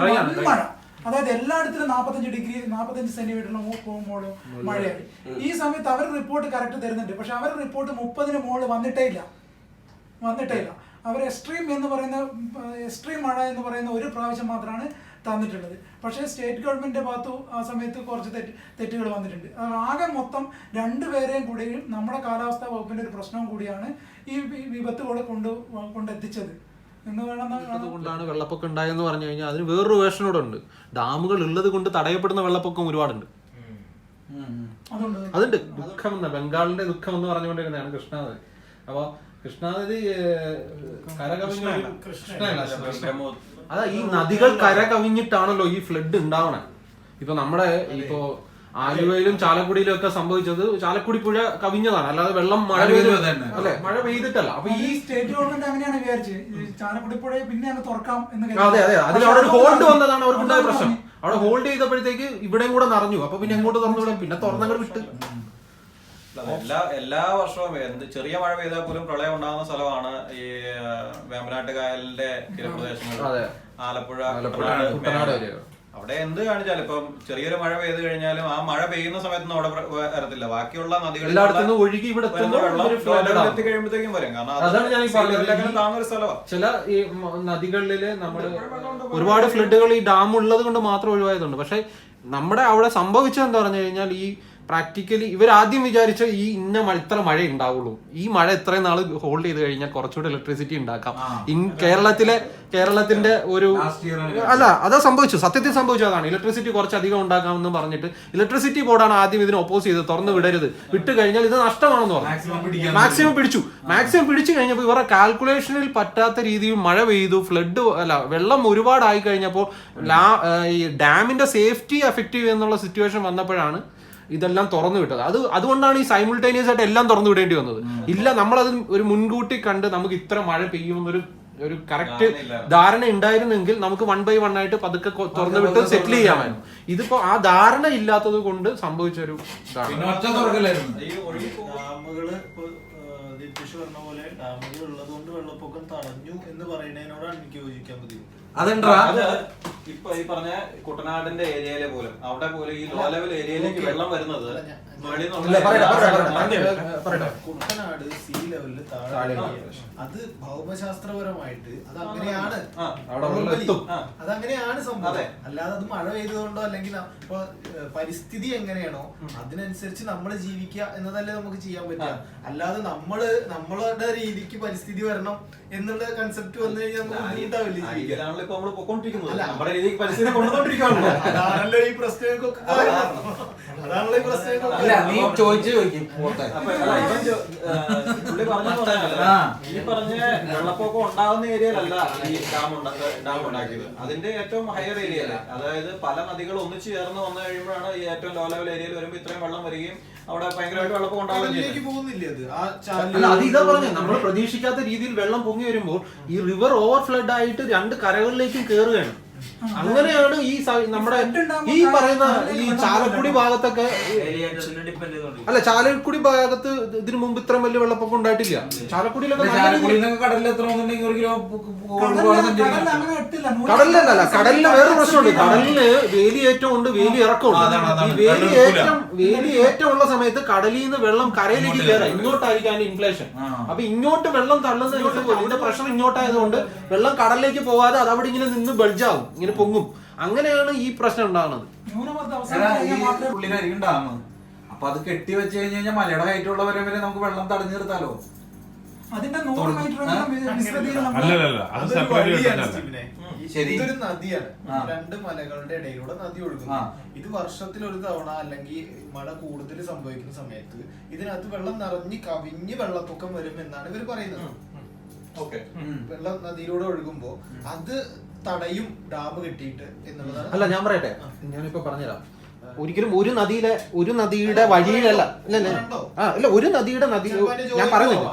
മഴ, അതായത് എല്ലായിടത്തിലും 45 ഡിഗ്രി 45 സെന്റിമീറ്ററിന് മുകളിൽ മഴയായി. ഈ സമയത്ത് അവർ റിപ്പോർട്ട് കറക്റ്റ് തരുന്നുണ്ട്, പക്ഷെ അവർ റിപ്പോർട്ട് 30-ന് മുകളിൽ വന്നിട്ടേ ഇല്ല. അവർ എക്സ്ട്രീം മഴ എന്ന് പറയുന്ന ഒരു പ്രാവശ്യം മാത്രമാണ് തന്നിട്ടുള്ളത്. പക്ഷേ സ്റ്റേറ്റ് ഗവൺമെന്റിന്റെ ഭാഗത്തു ആ സമയത്ത് കുറച്ച് തെറ്റുകൾ വന്നിട്ടുണ്ട്. ആകെ മൊത്തം രണ്ടുപേരെയും കൂടെയും നമ്മുടെ കാലാവസ്ഥാ വകുപ്പിന്റെ ഒരു പ്രശ്നവും കൂടിയാണ് ഈ വിപത്തുകൾ കൊണ്ടെത്തിച്ചത് എന്ന് വേണം. അതുകൊണ്ടാണ് വെള്ളപ്പൊക്കം ഉണ്ടായെന്ന് പറഞ്ഞു കഴിഞ്ഞാൽ അതിന് വേറൊരു വേർഷനോടെ ഉണ്ട്. ഡാമുകൾ ഉള്ളത് കൊണ്ട് തടയപ്പെടുന്ന വെള്ളപ്പൊക്കം ഒരുപാടുണ്ട്. അതുണ്ട്. ദുഃഖം എന്ന ബംഗാളിന്റെ ദുഃഖം എന്ന് പറഞ്ഞുകൊണ്ടിരുന്നതാണ് കൃഷ്ണാനദി. അപ്പൊ കൃഷ്ണാനദി അതാ ഈ നദികൾ കര കവിഞ്ഞിട്ടാണല്ലോ ഈ ഫ്ലഡ് ഉണ്ടാവണേ. ഇപ്പൊ നമ്മുടെ ഇപ്പോ ആലുവയിലും ചാലക്കുടിയിലും ഒക്കെ സംഭവിച്ചത് ചാലക്കുടി പുഴ കവിഞ്ഞതാണ്, അല്ലാതെ വെള്ളം മഴ അല്ലെ മഴ പെയ്തിട്ടല്ല. അപ്പൊ ഈ സ്റ്റേറ്റ് ഗവൺമെന്റ് അങ്ങനെയാണ് വിചാരിച്ചത്, ചാലക്കുടി പുഴ പിന്നെ അങ്ങ് തുറക്കാം എന്ന്. അതെ, അതിൽ അവിടെ ഒരു ഹോൾഡ് വന്നതാണ് അവർക്കുണ്ടായ പ്രശ്നം. അവിടെ ഹോൾഡ് ചെയ്തപ്പോഴത്തേക്ക് ഇവിടെയും കൂടെ നിറഞ്ഞു. അപ്പൊ പിന്നെ എങ്ങോട്ട് തുറന്നു, പിന്നെ തുറന്നങ്ങൾ വിട്ട്. എല്ലാ വർഷവും ചെറിയ മഴ പെയ്താൽ പോലും പ്രളയം ഉണ്ടാകുന്ന സ്ഥലമാണ് ഈ വേമ്പനാട്ട് കായലിന്റെ തീരപ്രദേശങ്ങൾ, ആലപ്പുഴ, കുട്ടനാട്. അവിടെ എന്ത് കാണിച്ചാലും ഇപ്പം ചെറിയൊരു മഴ പെയ്ത് കഴിഞ്ഞാലും ആ മഴ പെയ്യുന്ന സമയത്തൊന്നും അവിടെ വരത്തില്ല. ബാക്കിയുള്ള നദികളിൽ ഒഴുകി ഇവിടെ എത്തിക്കഴിയുമ്പോഴത്തേക്കും വരും. കാരണം താങ്ങുന്ന ഒരു സ്ഥലമാണ്. ചില ഈ നദികളില് നമ്മള് ഒരുപാട് ഫ്ലഡുകൾ ഈ ഡാം ഉള്ളത് കൊണ്ട് മാത്രം ഒഴിവായതുണ്ട്. പക്ഷെ നമ്മുടെ അവിടെ സംഭവിച്ചത് എന്താ പറഞ്ഞു കഴിഞ്ഞാൽ ഈ പ്രാക്ടിക്കലി ഇവർ ആദ്യം വിചാരിച്ച ഈ ഇത്ര മഴ ഉണ്ടാവുള്ളൂ, ഈ മഴ ഇത്രയും നാൾ ഹോൾഡ് ചെയ്ത് കഴിഞ്ഞാൽ കുറച്ചുകൂടെ ഇലക്ട്രിസിറ്റി ഉണ്ടാക്കാം. കേരളത്തിന്റെ ഒരു അതാ സംഭവിച്ചു, സത്യത്തിൽ സംഭവിച്ചതാണ്. ഇലക്ട്രിസിറ്റി കുറച്ചധികം ഉണ്ടാക്കാമെന്ന് പറഞ്ഞിട്ട് ഇലക്ട്രിസിറ്റി ബോർഡാണ് ആദ്യം ഇതിന് ഒപ്പോസ് ചെയ്ത് തുറന്നു വിടരുത്, വിട്ട് കഴിഞ്ഞാൽ ഇത് നഷ്ടമാണെന്ന് പറഞ്ഞു. മാക്സിമം പിടിച്ചു കഴിഞ്ഞപ്പോൾ ഇവരുടെ കാൽക്കുലേഷനിൽ പറ്റാത്ത രീതിയിൽ മഴ പെയ്തു, വെള്ളം ഒരുപാടായി കഴിഞ്ഞപ്പോൾ ഈ ഡാമിന്റെ സേഫ്റ്റി എഫക്റ്റീവ് എന്നുള്ള സിറ്റുവേഷൻ വന്നപ്പോഴാണ് ഇതെല്ലാം തുറന്നു വിട്ടത്. അതുകൊണ്ടാണ് ഈ സൈമിൾട്ടേനിയസ് ആയിട്ട് എല്ലാം തുറന്നു വിടേണ്ടി വന്നത്. ഇല്ല, നമ്മളത് ഒരു മുൻകൂട്ടി കണ്ട് നമുക്ക് ഇത്ര മഴ പെയ്യുമെന്നൊരു കറക്റ്റ് ധാരണ ഉണ്ടായിരുന്നെങ്കിൽ നമുക്ക് 1 by 1 ആയിട്ട് പതുക്കെ തുറന്നു വിട്ട് സെറ്റിൽ ചെയ്യാമായിരുന്നു. ഇതിപ്പോ ആ ധാരണ ഇല്ലാത്തത് കൊണ്ട് സംഭവിച്ചൊരു പറഞ്ഞ പോലെ ഡാമുകൾ ഉള്ളത് കൊണ്ട് വെള്ളപ്പൊക്കം തടഞ്ഞു എന്ന് പറയുന്നതിനോടാണ് എനിക്ക് യോജിക്കാൻ ബുദ്ധിമുട്ട്. ഇപ്പൊ ഈ പറഞ്ഞ കുട്ടനാടിന്റെ ഏരിയയിലെ പോലും അവിടെ പോലും ഈ ലോ ലെവൽ ഏരിയയിലേക്ക് വെള്ളം വരുന്നത് കുട്ടനാട് സീ ലെവലിൽ താഴെ. അത് ഭൗമശാസ്ത്രപരമായിട്ട് അതങ്ങനെയാണ് സംഭവം. അല്ലാതെ അത് മഴ പെയ്തതുകൊണ്ടോ അല്ലെങ്കിൽ ഇപ്പൊ പരിസ്ഥിതി എങ്ങനെയാണോ അതിനനുസരിച്ച് നമ്മൾ ജീവിക്കുക എന്നതല്ലേ നമുക്ക് ചെയ്യാൻ പറ്റുക. അല്ലാതെ നമ്മളുടെ രീതിക്ക് പരിസ്ഥിതി വരണം എന്നുള്ള കൺസെപ്റ്റ് വന്നു കഴിഞ്ഞാൽ അതാണല്ലോ ഈ പ്രശ്നങ്ങൾക്കൊക്കെ അതാണല്ലോ ഈ പ്രശ്നങ്ങൾക്കൊക്കെ ഈ പറഞ്ഞ വെള്ളപ്പൊക്കം ഉണ്ടാകുന്ന ഏരിയയിലല്ല ഈ ഡാം ഉണ്ടാക്കിയത്. അതിന്റെ ഏറ്റവും ഹയർ ഏരിയയില്, അതായത് പല നദികൾ ഒന്നിച്ചു ചേർന്ന് വന്നു കഴിയുമ്പോഴാണ് ഈ ഏറ്റവും ലോ ലെവൽ ഏരിയയിൽ വരുമ്പോൾ ഇത്രയും വെള്ളം വരികയും അവിടെ ഭയങ്കരമായിട്ട് വെള്ളപ്പൊക്കം ഉണ്ടാവുകയും. ഇതാ പറഞ്ഞത്, നമ്മൾ പ്രതീക്ഷിക്കാത്ത രീതിയിൽ വെള്ളം പൊങ്ങി വരുമ്പോൾ ഈ റിവർ ഓവർ ഫ്ലഡ് ആയിട്ട് 2 കരകളിലേക്കും കയറുകയാണ്. അങ്ങനെയാണ് ഈ നമ്മുടെ ഈ പറയുന്ന ഈ ചാലക്കുടി ഭാഗത്തൊക്കെ ചാലക്കുടി ഭാഗത്ത് ഇതിനു മുമ്പ് ഇത്രയും വലിയ വെള്ളപ്പൊക്കം ഉണ്ടായിട്ടില്ല. ചാലക്കുടിയിലൊക്കെ കടലിന് വേറെ പ്രശ്നമുണ്ട്. കടലിന് വേലിയേറ്റം ഉണ്ട്, വേലിയിറക്കമുണ്ട്. ഈ വേലിയേറ്റം ഉള്ള സമയത്ത് കടലിൽ നിന്ന് വെള്ളം കരയിലേക്ക് കയറാം. ഇങ്ങോട്ടായിരിക്കും ഇൻഫ്ലേഷൻ. അപ്പൊ ഇങ്ങോട്ട് വെള്ളം തള്ളുന്ന ഇതിന്റെ പ്രഷർ ഇങ്ങോട്ടായതുകൊണ്ട് വെള്ളം കടലിലേക്ക് പോകാതെ അത് അവിടെ ഇങ്ങനെ നിന്ന് ബൾജാവും, ഇങ്ങനെ പൊങ്ങും. അങ്ങനെയാണ് ഈ പ്രശ്നം ഉണ്ടാകുന്നത്. അപ്പൊ അത് കെട്ടി വെച്ച് കഴിഞ്ഞാൽ മലയുടെ ഹൈറ്റുള്ളവരെ വരെ നമുക്ക് വെള്ളം തടഞ്ഞു നിർത്താലോ. ഇതൊരു നദിയാണ്, 2 മലകളുടെ ഇടയിലൂടെ നദി ഒഴുകുന്നു. ഇത് വർഷത്തിൽ ഒരു തവണ അല്ലെങ്കിൽ മഴ കൂടുതൽ സംഭവിക്കുന്ന സമയത്ത് ഇതിനകത്ത് വെള്ളം നിറഞ്ഞ് കവിഞ്ഞ് വെള്ളപ്പൊക്കം വരും എന്നാണ് ഇവർ പറയുന്നത്. വെള്ളം നദിയിലൂടെ ഒഴുകുമ്പോ അത് തടയും ഡാം കെട്ടിയിട്ട് എന്നുള്ളതാണ്. അല്ല, ഞാൻ പറയട്ടെ, ഞാനിപ്പോ പറഞ്ഞുതരാം. ഒരിക്കലും ഒരു നദിയുടെ വഴിയിലല്ല, ഇല്ല ഒരു നദിയുടെ ഞാൻ പറയുന്നില്ല,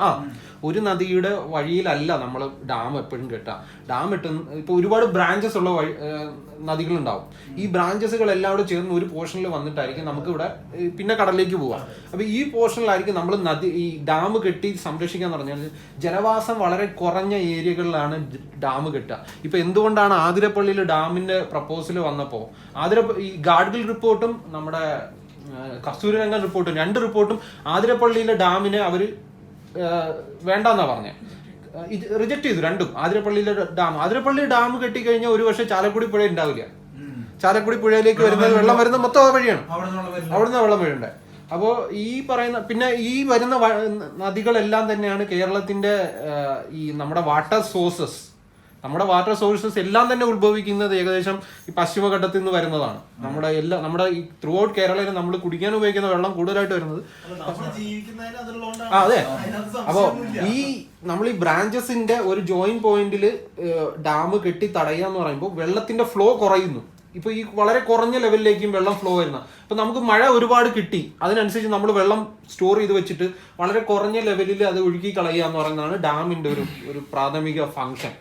ഒരു നദിയുടെ വഴിയിലല്ല നമ്മൾ ഡാം എപ്പോഴും കെട്ടുക. ഡാം ഇപ്പോൾ ഒരുപാട് ബ്രാഞ്ചസ് ഉള്ള നദികളുണ്ടാവും. ഈ ബ്രാഞ്ചസുകൾ എല്ലാം കൂടെ ചേർന്ന് ഒരു പോർഷനിൽ വന്നിട്ടായിരിക്കും നമുക്ക് ഇവിടെ പിന്നെ കടലിലേക്ക് പോവാം. അപ്പോൾ ഈ പോർഷനിലായിരിക്കും നമ്മൾ ഈ ഡാം കെട്ടി സംരക്ഷിക്കുക എന്ന് പറഞ്ഞാൽ ജനവാസം വളരെ കുറഞ്ഞ ഏരിയകളിലാണ് ഡാം കെട്ടുക. ഇപ്പൊ എന്തുകൊണ്ടാണ് ആതിരപ്പള്ളിയിൽ ഡാമിന്റെ പ്രപ്പോസൽ വന്നപ്പോൾ ഈ ഗാഡ്ഗിൽ റിപ്പോർട്ടും നമ്മുടെ കസ്തൂരിരംഗൻ റിപ്പോർട്ടും, 2 റിപ്പോർട്ടും ആതിരപ്പള്ളിയിലെ ഡാമിനെ അവർ വേണ്ടെന്നാ പറഞ്ഞത്, റിജക്ട് ചെയ്തു രണ്ടും. ആതിരപ്പള്ളിയിലെ ആതിരപ്പള്ളി ഡാം കെട്ടിക്കഴിഞ്ഞാൽ ഒരു പക്ഷേ ചാലക്കുടി പുഴ ഉണ്ടാവില്ല. ചാലക്കുടി പുഴയിലേക്ക് വരുന്നത് വെള്ളം വരുന്ന മൊത്തം വഴിയാണ്, അവിടുന്ന് വെള്ളം വീഴണ്ടേ. അപ്പോൾ ഈ പറയുന്ന പിന്നെ ഈ വരുന്ന നദികളെല്ലാം തന്നെയാണ് കേരളത്തിന്റെ ഈ നമ്മുടെ വാട്ടർ സോഴ്സസ് എല്ലാം തന്നെ ഉത്ഭവിക്കുന്നത് ഏകദേശം ഈ പശ്ചിമഘട്ടത്തിൽ നിന്ന് വരുന്നതാണ്. നമ്മുടെ ഈ ത്രൂ ഔട്ട് കേരളയിൽ നമ്മൾ കുടിക്കാൻ ഉപയോഗിക്കുന്ന വെള്ളം കൂടുതലായിട്ട് വരുന്നത്. അതെ. അപ്പോ നമ്മൾ ഈ ബ്രാഞ്ചസിന്റെ ഒരു ജോയിന്റ് പോയിന്റിൽ ഡാം കെട്ടി തടയുക എന്ന് പറയുമ്പോൾ വെള്ളത്തിന്റെ ഫ്ലോ കുറയുന്നു. ഇപ്പൊ ഈ വളരെ കുറഞ്ഞ ലെവലിലേക്കും വെള്ളം ഫ്ലോ വരുന്ന, അപ്പൊ നമുക്ക് മഴ ഒരുപാട് കിട്ടി, അതിനനുസരിച്ച് നമ്മൾ വെള്ളം സ്റ്റോർ ചെയ്ത് വെച്ചിട്ട് വളരെ കുറഞ്ഞ ലെവലിൽ അത് ഒഴുകി കളയുക എന്ന് പറയുന്നതാണ് ഡാമിന്റെ ഒരു പ്രാഥമിക ഫംഗ്ഷൻ.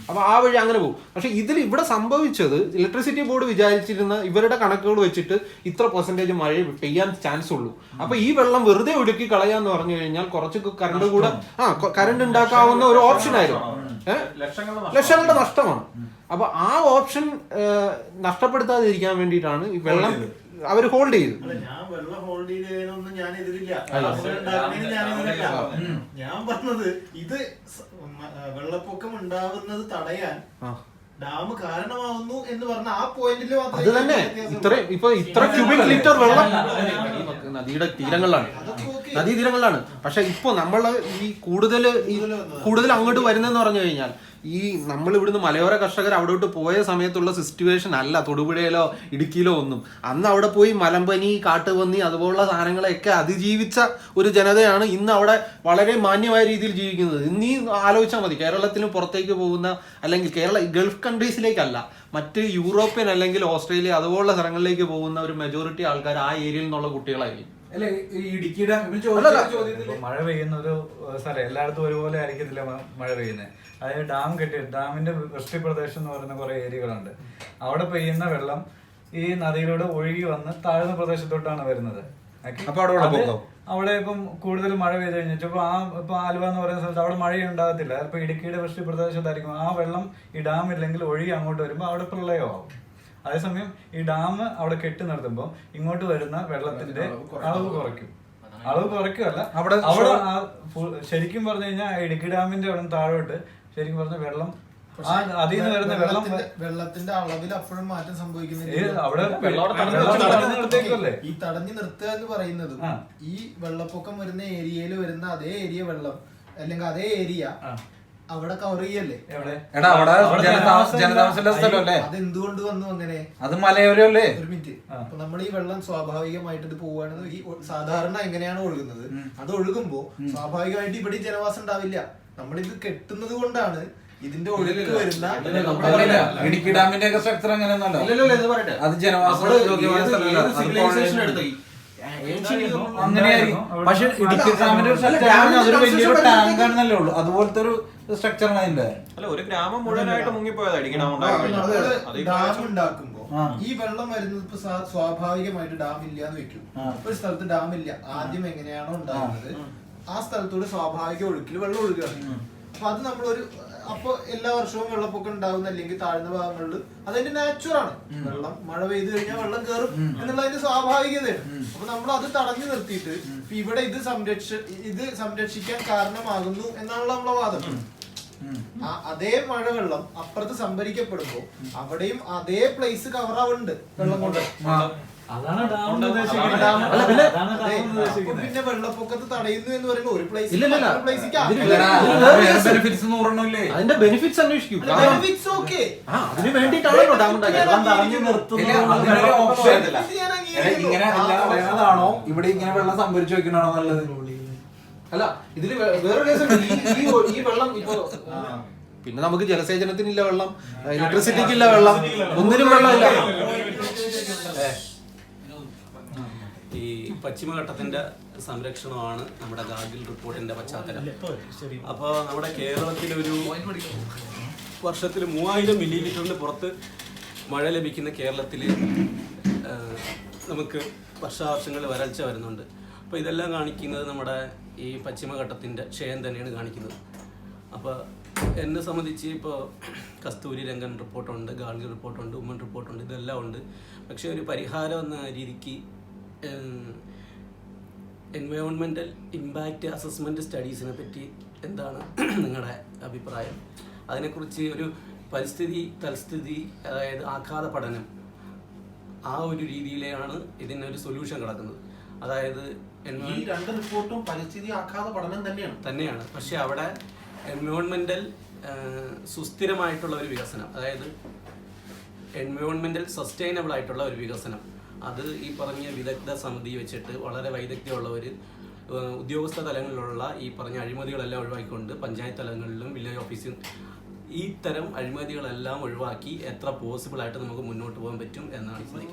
അപ്പൊ ആ വഴി അങ്ങനെ പോകും. പക്ഷെ ഇവിടെ സംഭവിച്ചത് ഇലക്ട്രിസിറ്റി ബോർഡ് വിചാരിച്ചിരുന്ന ഇവരുടെ കണക്കുകൾ വെച്ചിട്ട് ഇത്ര % മഴ പെയ്യാൻ ചാൻസ് ഉള്ളൂ. അപ്പൊ ഈ വെള്ളം വെറുതെ ഒഴുക്കി കളയാന്ന് പറഞ്ഞു കഴിഞ്ഞാൽ കുറച്ച് കറണ്ട് ഉണ്ടാക്കാവുന്ന ഒരു ഓപ്ഷൻ ആയിരുന്നു. ലക്ഷങ്ങളുടെ നഷ്ടമാണ്. അപ്പൊ ആ ഓപ്ഷൻ നഷ്ടപ്പെടുത്താതിരിക്കാൻ വേണ്ടിയിട്ടാണ് ഈ വെള്ളം അവർ ഹോൾഡ് ചെയ്തു. ഞാൻ പറഞ്ഞത് ഇത് വെള്ളപ്പൊക്കം ഉണ്ടാവുന്നത് തടയാൻ ഡാം കാരണമാവുന്നു എന്ന് പറഞ്ഞ ആ പോയിന്റിൽ അത് തന്നെ ഇത്ര ക്യൂബിക് ലിറ്റർ വെള്ളം നദിയുടെ തീരങ്ങളിലാണ്. പക്ഷെ ഇപ്പൊ നമ്മള് ഈ കൂടുതൽ അങ്ങോട്ട് വരുന്നതെന്ന് പറഞ്ഞു കഴിഞ്ഞാൽ ഈ നമ്മൾ ഇവിടുന്ന് മലയോര കർഷകർ അവിടോട്ട് പോയ സമയത്തുള്ള സിറ്റുവേഷൻ അല്ല തൊടുപുഴയിലോ ഇടുക്കിയിലോ ഒന്നും. അന്ന് അവിടെ പോയി മലമ്പനി, കാട്ടുപന്നി അതുപോലുള്ള സാധനങ്ങളെയൊക്കെ അതിജീവിച്ച ഒരു ജനതയാണ് ഇന്ന് അവിടെ വളരെ മാന്യമായ രീതിയിൽ ജീവിക്കുന്നത്. ഇന്ന് ആലോചിച്ചാൽ മതി, കേരളത്തിന് പുറത്തേക്ക് പോകുന്ന അല്ലെങ്കിൽ ഗൾഫ് കൺട്രീസിലേക്കല്ല, മറ്റ് യൂറോപ്യൻ അല്ലെങ്കിൽ ഓസ്ട്രേലിയ അതുപോലുള്ള സ്ഥലങ്ങളിലേക്ക് പോകുന്ന ഒരു മെജോറിറ്റി ആൾക്കാർ ആ ഏരിയയിൽ നിന്നുള്ള കുട്ടികളായിരിക്കും. മഴ പെയ്യുന്ന ഒരു സ്ഥലം എല്ലായിടത്തും ഒരുപോലെ ആയിരിക്കത്തില്ല മഴ പെയ്യുന്നത്. അതായത് ഡാം ഡാമിന്റെ വൃഷ്ടി പ്രദേശം എന്ന് പറയുന്ന കുറെ ഏരിയകളുണ്ട്. അവിടെ പെയ്യുന്ന വെള്ളം ഈ നദിയിലൂടെ ഒഴുകി വന്ന് താഴ്ന്ന പ്രദേശത്തോട്ടാണ് വരുന്നത്. അവിടെ ഇപ്പം കൂടുതൽ മഴ പെയ്ത് കഴിഞ്ഞിട്ട് ഇപ്പൊ ആലുവ എന്ന് പറയുന്ന സ്ഥലത്ത് അവിടെ മഴ ഉണ്ടാകത്തില്ല. ഇപ്പൊ ഇടുക്കിയുടെ വൃഷ്ടി പ്രദേശത്തായിരിക്കും. ആ വെള്ളം ഈ ഡാം ഇല്ലെങ്കിൽ ഒഴുകി അങ്ങോട്ട് വരുമ്പോൾ അവിടെ പ്രളയമാവും. അതേസമയം ഈ ഡാം അവിടെ കെട്ടി നിർത്തുമ്പോൾ ഇങ്ങോട്ട് വരുന്ന വെള്ളത്തിന്റെ അളവ് കുറയ്ക്കുമല്ല, അവിടെ ശരിക്കും പറഞ്ഞു കഴിഞ്ഞാൽ ഇടുക്കി ഡാമിന്റെ അവിടെ താഴോട്ട് ശരിക്കും പറഞ്ഞ വെള്ളം അതിൽ നിന്ന് വരുന്ന വെള്ളത്തിന്റെ അളവിൽ അപ്പോഴും മാറ്റം സംഭവിക്കുന്നില്ല. ഈ തടഞ്ഞു നിർത്തുക എന്ന് പറയുന്നത് ഈ വെള്ളപ്പൊക്കം വരുന്ന ഏരിയയിൽ വരുന്ന അതേ ഏരിയ വെള്ളം അല്ലെങ്കിൽ അതേ ഏരിയ അവിടെ കവർ ചെയ്യല്ലേ? അതെന്തുകൊണ്ട് വന്നു അങ്ങനെ? അത് മലയോരല്ലേ? ഒരു മിനിറ്റ്. അപ്പൊ നമ്മൾ ഈ വെള്ളം സ്വാഭാവികമായിട്ട് ഇത് പോവുകയാണെന്ന് ഈ സാധാരണ എങ്ങനെയാണ് ഒഴുകുന്നത്, അത് ഒഴുകുമ്പോ സ്വാഭാവികമായിട്ട് ഇവിടെ ജനവാസം ഉണ്ടാവില്ല. നമ്മളിത് കെട്ടുന്നത് കൊണ്ടാണ് ഇതിന്റെ ഒഴുക്ക് വരുന്ന. ഇടുക്കി ഡാമിന്റെ ഒക്കെ സ്ട്രക്ചർ അങ്ങനെയൊന്നല്ലോ, അത് ജനവാസം അങ്ങനെയായിരിക്കും. പക്ഷെ ഇടുക്കി ഡാമിന്റെ അതൊരു വലിയൊരു ടാങ്ക് ആണെന്നല്ലേ ഉള്ളൂ, അതുപോലത്തെ ഒരു സ്ട്രക്ചറാണ് അതിന്റെ. ഒരു ഗ്രാമം മുഴുവനായിട്ട് മുങ്ങിപ്പോയത് ഡാം ഉണ്ടാക്കുമ്പോ ഈ വെള്ളം വരുന്നത് ഇപ്പൊ സ്വാഭാവികമായിട്ട് ഡാം ഇല്ല എന്ന് വെക്കും. ഒരു സ്ഥലത്ത് ഡാം ഇല്ല, ആദ്യം എങ്ങനെയാണോ ഉണ്ടാകുന്നത് ആ സ്ഥലത്തൂടെ സ്വാഭാവിക ഒഴുക്കിൽ വെള്ളം ഒഴുകുകയാണ്. അപ്പൊ അത് നമ്മളൊരു അപ്പൊ എല്ലാ വർഷവും വെള്ളപ്പൊക്കം ഉണ്ടാകുന്ന അല്ലെങ്കിൽ താഴ്ന്ന ഭാഗങ്ങളിൽ അതിന്റെ നാച്ചുറാണ്. വെള്ളം മഴ പെയ്തു കഴിഞ്ഞാൽ വെള്ളം കയറും എന്നുള്ള അതിന്റെ സ്വാഭാവികതയാണ്. അപ്പൊ നമ്മൾ അത് തടഞ്ഞു നിർത്തിയിട്ട് ഇവിടെ ഇത് സംരക്ഷിക്കാൻ കാരണമാകുന്നു എന്നാണല്ലോ നമ്മളെ വാദം. അതേ മഴവെള്ളം അപ്പുറത്ത് സംഭരിക്കപ്പെടുമ്പോ അവിടെയും അതേ പ്ലേസ് കവർ ആവുന്നുണ്ട് വെള്ളം കൊണ്ട്. പിന്നെ വെള്ളപ്പൊക്കത്ത് തടയുന്നു എന്ന് പറയുമ്പോൾ ഒരു പ്ലേസ് അതിന്റെ ബെനിഫിറ്റ്സ് അന്വേഷിക്കും. ബെനിഫിറ്റ്സ് ഓക്കെ, അതിന് വേണ്ടിയിട്ടാണല്ലോ ഡാം ഇങ്ങനെയാണോ ഇവിടെ ഇങ്ങനെ വെള്ളം സംഭരിച്ചു വെക്കണോ നല്ലത്? അല്ല, ഇതില് വേറെ കേസ് ഈ വെള്ളം ഇപ്പൊ പിന്നെ നമുക്ക് ജലസേചനത്തിനില്ല വെള്ളം, ഇലക്ട്രിസിറ്റിക്കില്ല വെള്ളം, ഒന്നിനും വെള്ളമില്ല. പശ്ചിമഘട്ടത്തിന്റെ സംരക്ഷണമാണ് നമ്മുടെ ഗാർഗിൽ റിപ്പോർട്ടിന്റെ പശ്ചാത്തലം. അപ്പോൾ നമ്മുടെ കേരളത്തിലൊരു വർഷത്തിൽ 3000 മില്ലിമീറ്ററിന് പുറത്ത് മഴ ലഭിക്കുന്ന കേരളത്തിൽ നമുക്ക് വർഷാവർഷങ്ങളിൽ വരൾച്ച വരുന്നുണ്ട്. അപ്പോൾ ഇതെല്ലാം കാണിക്കുന്നത് നമ്മുടെ ഈ പശ്ചിമഘട്ടത്തിൻ്റെ ക്ഷയം തന്നെയാണ് കാണിക്കുന്നത്. അപ്പോൾ എന്നെ സംബന്ധിച്ച് ഇപ്പോൾ കസ്തൂരി രംഗൻ റിപ്പോർട്ടുണ്ട്, ഗാർഗിൽ റിപ്പോർട്ടുണ്ട്, ഉമ്മൻ റിപ്പോർട്ടുണ്ട്, ഇതെല്ലാം ഉണ്ട്. പക്ഷേ ഒരു പരിഹാരം എന്ന രീതിക്ക് എൻവയോൺമെൻറ്റൽ ഇമ്പാക്റ്റ് അസസ്മെൻറ്റ് സ്റ്റഡീസിനെ പറ്റി എന്താണ് നിങ്ങളുടെ അഭിപ്രായം? അതിനെക്കുറിച്ച് ഒരു പരിസ്ഥിതി തൽസ്ഥിതി, അതായത് ആഘാത പഠനം, ആ ഒരു രീതിയിലാണ് ഇതിനൊരു സൊല്യൂഷൻ കിടക്കുന്നത്. അതായത് ഈ രണ്ട് റിപ്പോർട്ടും പരിസ്ഥിതി ആഘാത പഠനം തന്നെയാണ്. പക്ഷെ അവിടെ എൻവയോൺമെന്റൽ സുസ്ഥിരമായിട്ടുള്ള ഒരു വികസനം, അതായത് എൻവയോൺമെന്റൽ സസ്റ്റൈനബിൾ ആയിട്ടുള്ള ഒരു വികസനം, അത് ഈ പറഞ്ഞ വിദഗ്ധ സമിതി വെച്ചിട്ട് വളരെ വൈദഗ്ധ്യമുള്ളവർ ഉദ്യോഗസ്ഥ തലങ്ങളിലുള്ള ഈ പറഞ്ഞ അഴിമതികളെല്ലാം ഒഴിവാക്കിക്കൊണ്ട് പഞ്ചായത്ത് തലങ്ങളിലും വില്ലേജ് ഓഫീസിലും ഈ തരം അഴിമതികളെല്ലാം ഒഴിവാക്കി എത്ര പോസിബിൾ ആയിട്ട് നമുക്ക് മുന്നോട്ട് പോകാൻ പറ്റും എന്നാണ്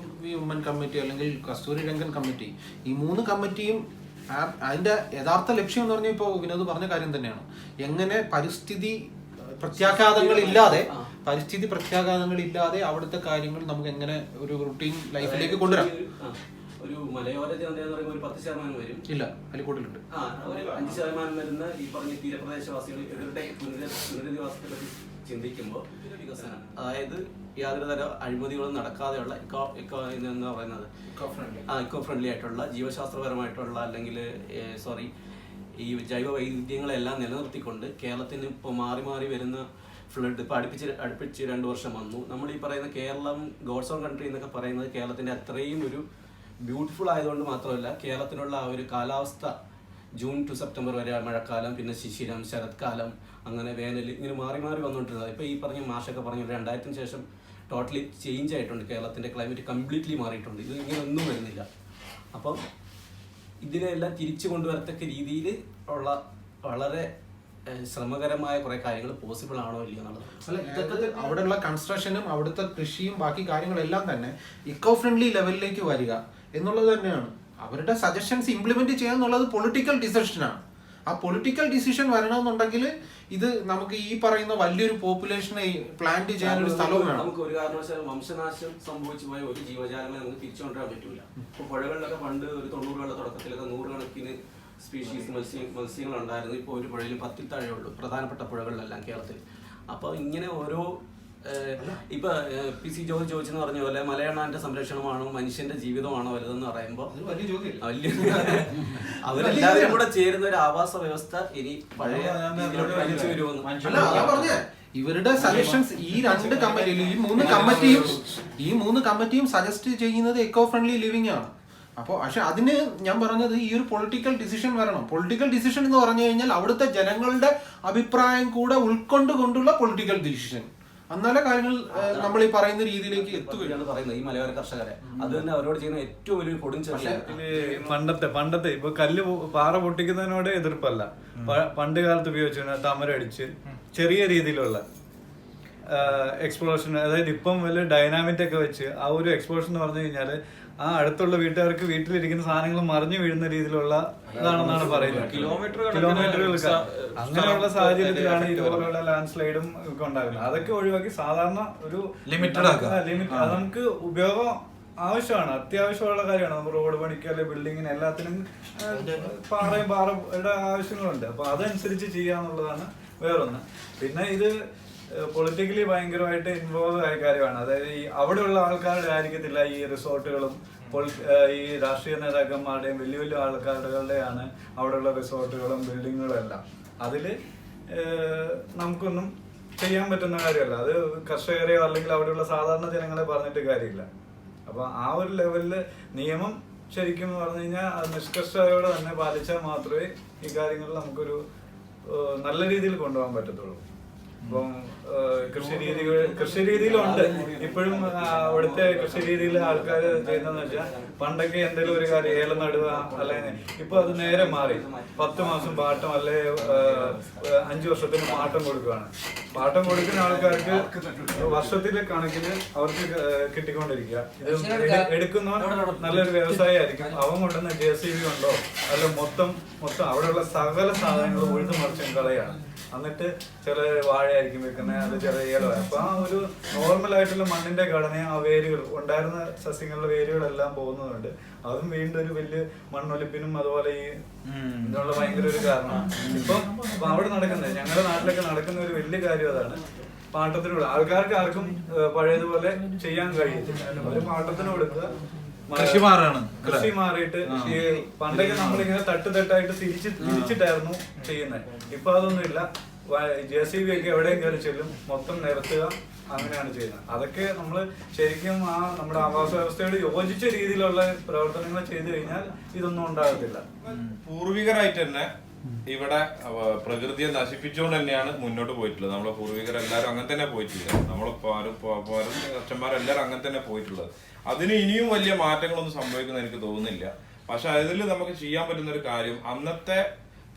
ഈ ഉമ്മൻ കമ്മിറ്റി അല്ലെങ്കിൽ കസ്തൂരി രംഗൻ കമ്മിറ്റി, ഈ 3 കമ്മിറ്റിയും അതിന്റെ യഥാർത്ഥ ലക്ഷ്യം എന്ന് പറഞ്ഞാൽ ഇപ്പോൾ വിനോദ് പറഞ്ഞ കാര്യം തന്നെയാണ്. എങ്ങനെ പരിസ്ഥിതി പ്രത്യാഘാതങ്ങളില്ലാതെ അവിടുത്തെ കാര്യങ്ങൾ നമുക്ക് എങ്ങനെ ഒരു റുട്ടീൻ ലൈഫിലേക്ക് കൊണ്ടുവരാം. ഒരു മലയോര ജനത എന്ന് പറയുമ്പോൾ ഒരു 10% വരും. ഇല്ല, അതിൽ കൂടുതലുണ്ട്. ഒരു 5% വരുന്ന ഈ പറഞ്ഞ തീരപ്രദേശവാസികൾ ഇവരുടെ പുനരധിവാസത്തെ പറ്റി ചിന്തിക്കുമ്പോൾ വികസനം, അതായത് യാതൊരു തര അഴിമതികളും നടക്കാതെയുള്ള എന്താ പറയുന്നത് ഇക്കോ ഫ്രണ്ട്ലി ആയിട്ടുള്ള ജീവശാസ്ത്രപരമായിട്ടുള്ള അല്ലെങ്കിൽ ഈ ജൈവ വൈവിധ്യങ്ങളെല്ലാം നിലനിർത്തിക്കൊണ്ട് കേരളത്തിന് ഇപ്പോൾ മാറി മാറി വരുന്ന ഫ്ലഡ് ഇപ്പോൾ അടുപ്പിച്ച് 2 വർഷം വന്നു. നമ്മൾ ഈ പറയുന്ന കേരളം ഗോഡ്സ് ഓൺ കൺട്രി എന്നൊക്കെ പറയുന്നത് കേരളത്തിൻ്റെ അത്രയും ഒരു ബ്യൂട്ടിഫുൾ ആയതുകൊണ്ട് മാത്രമല്ല, കേരളത്തിനുള്ള ആ ഒരു കാലാവസ്ഥ ജൂൺ ടു സെപ്റ്റംബർ വരെ മഴക്കാലം, പിന്നെ ശിശിരം, ശരത്കാലം, അങ്ങനെ വേനൽ, ഇങ്ങനെ മാറി മാറി വന്നുകൊണ്ടിരുന്നത്. ഇപ്പോൾ ഈ പറഞ്ഞ മാഷൊക്കെ പറഞ്ഞു 2000-ന് ശേഷം ടോട്ടലി ചേഞ്ച് ആയിട്ടുണ്ട്, കേരളത്തിൻ്റെ ക്ലൈമറ്റ് കംപ്ലീറ്റ്ലി മാറിയിട്ടുണ്ട്. ഇത് ഇങ്ങനെ ഒന്നും വരുന്നില്ല. അപ്പം ഇതിനെല്ലാം തിരിച്ചു കൊണ്ടുവരത്തക്ക രീതിയിൽ ഉള്ള വളരെ ശ്രമകരമായ കുറെ കാര്യങ്ങൾ പോസിബിൾ ആണോ ഇല്ലയോ എന്നുള്ളത്. അല്ല, ഇതൊക്കെ അവിടെയുള്ള കൺസ്ട്രക്ഷനും അവിടുത്തെ കൃഷിയും ബാക്കി കാര്യങ്ങളെല്ലാം തന്നെ ഇക്കോ ഫ്രണ്ട്ലി ലെവലിലേക്ക് വരിക എന്നുള്ളത് തന്നെയാണ്. അവരുടെ സജഷൻസ് ഇംപ്ലിമെന്റ് ചെയ്യുക എന്നുള്ളത് പൊളിറ്റിക്കൽ ഡിസിഷനാണ്. ആ പൊളിറ്റിക്കൽ ഡിസിഷൻ വരണമെന്നുണ്ടെങ്കിൽ ഇത് നമുക്ക് ഈ പറയുന്ന വലിയൊരു പോപ്പുലേഷനെ പ്ലാന്റ് ചെയ്യാൻ ഒരു സ്ഥലവും വേണം. നമുക്ക് ഒരു കാരണവശാലും വംശനാശം സംഭവിച്ചു പോയ ഒരു ജീവജാലങ്ങളെ നമുക്ക് തിരിച്ചുകൊണ്ടുവരാൻ പറ്റില്ല. ഇപ്പോൾ പുഴകളിലൊക്കെ പണ്ട് ഒരു 90-കളുടെ തുടക്കത്തിലൊക്കെ 100 കണക്കിന് സ്പീഷീസ് മത്സ്യങ്ങളുണ്ടായിരുന്നു. ഇപ്പോൾ ഒരു പുഴയിൽ 10-ൽ താഴെ ഉള്ളൂ, പ്രധാനപ്പെട്ട പുഴകളിലെല്ലാം കേരളത്തിൽ. അപ്പോൾ ഇങ്ങനെ ഓരോ ഇപ്പൊ PC ജോർജ് ചോദിച്ചെന്ന് പറഞ്ഞ പോലെ മലയണ്ണാന്റെ സംരക്ഷണമാണോ മനുഷ്യന്റെ ജീവിതമാണോ വലുതെന്ന് പറയുമ്പോൾ അവരെല്ലാവരും കൂടെ ചേരുന്ന ഒരു ആവാസ വ്യവസ്ഥ ഇനി പഴയ വലിച്ചു വരുമെന്ന്. ഇവരുടെ സജഷൻസ് ഈ 2 കമ്മിറ്റിയിൽ ഈ മൂന്ന് കമ്മിറ്റിയും സജസ്റ്റ് ചെയ്യുന്നത് എക്കോ ഫ്രണ്ട്ലി ലിവിംഗ് ആണ്. അപ്പോൾ പക്ഷെ അതിന് ഞാൻ പറഞ്ഞത് ഈ ഒരു പൊളിറ്റിക്കൽ ഡിസിഷൻ വരണം. പൊളിറ്റിക്കൽ ഡിസിഷൻ എന്ന് പറഞ്ഞു കഴിഞ്ഞാൽ അവിടുത്തെ ജനങ്ങളുടെ അഭിപ്രായം കൂടെ ഉൾക്കൊണ്ടുകൊണ്ടുള്ള പൊളിറ്റിക്കൽ ഡിസിഷൻ. എന്നാലേ കാര്യങ്ങൾ നമ്മൾ ഈ പറയുന്ന രീതിയിലേക്ക് എത്തുകയാണ് പറയുന്നത്. ഈ മലയോര കർഷകരെ അത് തന്നെ അവരോട് ചെയ്യുന്ന ഏറ്റവും വലിയ പണ്ടത്തെ ഇപ്പൊ പാറ പൊട്ടിക്കുന്നതിനോട് എതിർപ്പല്ല. പണ്ട് കാലത്ത് ഉപയോഗിച്ചിരുന്ന തമരടിച്ച് ചെറിയ രീതിയിലുള്ള എക്സ്പ്ലോഷൻ, അതായത് ഇപ്പം വലിയ ഡൈനാമിറ്റ് ഒക്കെ വെച്ച് ആ ഒരു എക്സ്പ്ലോഷൻ എന്ന് പറഞ്ഞു കഴിഞ്ഞാല് ആ അടുത്തുള്ള വീട്ടുകാർക്ക് വീട്ടിലിരിക്കുന്ന സാധനങ്ങൾ മറിഞ്ഞു വീഴുന്ന രീതിയിലുള്ള ഇതാണെന്നാണ് പറയുന്നത്. കിലോമീറ്ററുകൾ അങ്ങനെയുള്ള സാഹചര്യത്തിലാണ് ഇതുപോലെയുള്ള ലാൻഡ് സ്ലൈഡും ഒക്കെ ഉണ്ടാകുന്നത്. അതൊക്കെ ഒഴിവാക്കി സാധാരണ ഒരു ലിമിറ്റ് അത് നമുക്ക് ഉപയോഗം ആവശ്യമാണ്, അത്യാവശ്യമുള്ള കാര്യമാണ്. നമ്മൾ റോഡ് പണിക്ക് അല്ലെങ്കിൽ ബിൽഡിങ്ങിന് എല്ലാത്തിനും പാറയുടെ ആവശ്യങ്ങളുണ്ട്. അപ്പൊ അതനുസരിച്ച് ചെയ്യാന്നുള്ളതാണ് വേറൊന്ന്. പിന്നെ ഇത് പൊളിറ്റിക്കലി ഭയങ്കരമായിട്ട് ഇൻവോൾവ് ആയ കാര്യമാണ്. അതായത് ഈ അവിടെയുള്ള ആൾക്കാരുടെ ആയിരിക്കത്തില്ല ഈ റിസോർട്ടുകളും ഈ രാഷ്ട്രീയ നേതാക്കന്മാരുടെയും വലിയ വലിയ ആൾക്കാരുടെയാണ് അവിടെയുള്ള റിസോർട്ടുകളും ബിൽഡിങ്ങുകളും എല്ലാം. അതിൽ നമുക്കൊന്നും ചെയ്യാൻ പറ്റുന്ന കാര്യമല്ല. അത് കർഷകരെയോ അല്ലെങ്കിൽ അവിടെയുള്ള സാധാരണ ജനങ്ങളെ പറഞ്ഞിട്ട് കാര്യമില്ല. അപ്പൊ ആ ഒരു ലെവലില് നിയമം ശരിക്കും പറഞ്ഞു കഴിഞ്ഞാൽ അത് നിഷ്കർഷയോടെ തന്നെ പാലിച്ചാൽ മാത്രമേ ഈ കാര്യങ്ങളിൽ നമുക്കൊരു നല്ല രീതിയിൽ കൊണ്ടുപോകാൻ പറ്റത്തുള്ളൂ. ഇപ്പം കൃഷി രീതിയിലുണ്ട് ഇപ്പോഴും. അവിടുത്തെ കൃഷി രീതിയിൽ ആൾക്കാർ ചെയ്യുന്നതെന്ന് വെച്ചാൽ പണ്ടൊക്കെ എന്തെങ്കിലും ഒരു കാര്യം ഏലം നടുക അല്ലെങ്കിൽ ഇപ്പൊ അത് നേരെ മാറി 10 മാസം പാട്ടം അല്ലെ 5 വർഷത്തിന് പാട്ടം കൊടുക്കുകയാണ്. പാട്ടം കൊടുക്കുന്ന ആൾക്കാർക്ക് വർഷത്തിലെ കണക്കിന് അവർക്ക് കിട്ടിക്കൊണ്ടിരിക്കുക. ഇത് എടുക്കുന്ന നല്ലൊരു വ്യവസായമായിരിക്കും. അവൻ കൊണ്ടുവന്ന JCB ഉണ്ടോ അല്ല മൊത്തം അവിടെയുള്ള സകല സാധനങ്ങളും ഉഴുതു മറിച്ചും കളയാണ്. എന്നിട്ട് ചില വാഴയായിരിക്കും വെക്കുന്നത്, അത് ചില ഏലമാണ്. അപ്പൊ ആ ഒരു നോർമൽ ആയിട്ടുള്ള മണ്ണിന്റെ ഘടന, ആ വേരുകൾ ഉണ്ടായിരുന്ന സസ്യങ്ങളുടെ വേരുകളെല്ലാം പോകുന്നതുകൊണ്ട് അതും വീണ്ടും ഒരു വലിയ മണ്ണൊലിപ്പിനും അതുപോലെ ഈ ഇതിനുള്ള ഭയങ്കര ഒരു കാരണമാണ്. ഇപ്പൊ അവിടെ നടക്കുന്നത്, ഞങ്ങളുടെ നാട്ടിലൊക്കെ നടക്കുന്ന ഒരു വലിയ കാര്യം അതാണ്. പാട്ടത്തിനോട് ആൾക്കാർക്ക് ആർക്കും പഴയതുപോലെ ചെയ്യാൻ കഴിയില്ല. ഒരു പാട്ടത്തിന് കൊടുക്കുക, കൃഷി മാറാണ്. കൃഷി മാറിയിട്ട് ഈ പണ്ടൊക്കെ നമ്മളിങ്ങനെ തട്ടായിട്ട് തിരിച്ചിട്ടായിരുന്നു ചെയ്യുന്നത്. ഇപ്പൊ അതൊന്നും ഇല്ല. JCB ഒക്കെ എവിടെയും കയറി ചെല്ലും, മൊത്തം നിരത്തുക, അങ്ങനെയാണ് ചെയ്യുന്നത്. അതൊക്കെ നമ്മൾ ശരിക്കും ആ നമ്മുടെ ആവാസ വ്യവസ്ഥയോട് യോജിച്ച രീതിയിലുള്ള പ്രവർത്തനങ്ങൾ ചെയ്തു കഴിഞ്ഞാൽ ഇതൊന്നും ഉണ്ടാകത്തില്ല. പൂർവികരായിട്ട് തന്നെ ഇവിടെ പ്രകൃതിയെ നശിപ്പിച്ചുകൊണ്ട് തന്നെയാണ് മുന്നോട്ട് പോയിട്ടുള്ളത്. നമ്മളെ പൂർവികരെല്ലാവരും അങ്ങനെ തന്നെ പോയിട്ടില്ല. നമ്മളെ അച്ഛന്മാരെല്ലാവരും അങ്ങനെ തന്നെ പോയിട്ടുള്ളത്. അതിന് ഇനിയും വലിയ മാറ്റങ്ങളൊന്നും സംഭവിക്കുന്ന എനിക്ക് തോന്നുന്നില്ല. പക്ഷെ അതിൽ നമുക്ക് ചെയ്യാൻ പറ്റുന്ന ഒരു കാര്യം അന്നത്തെ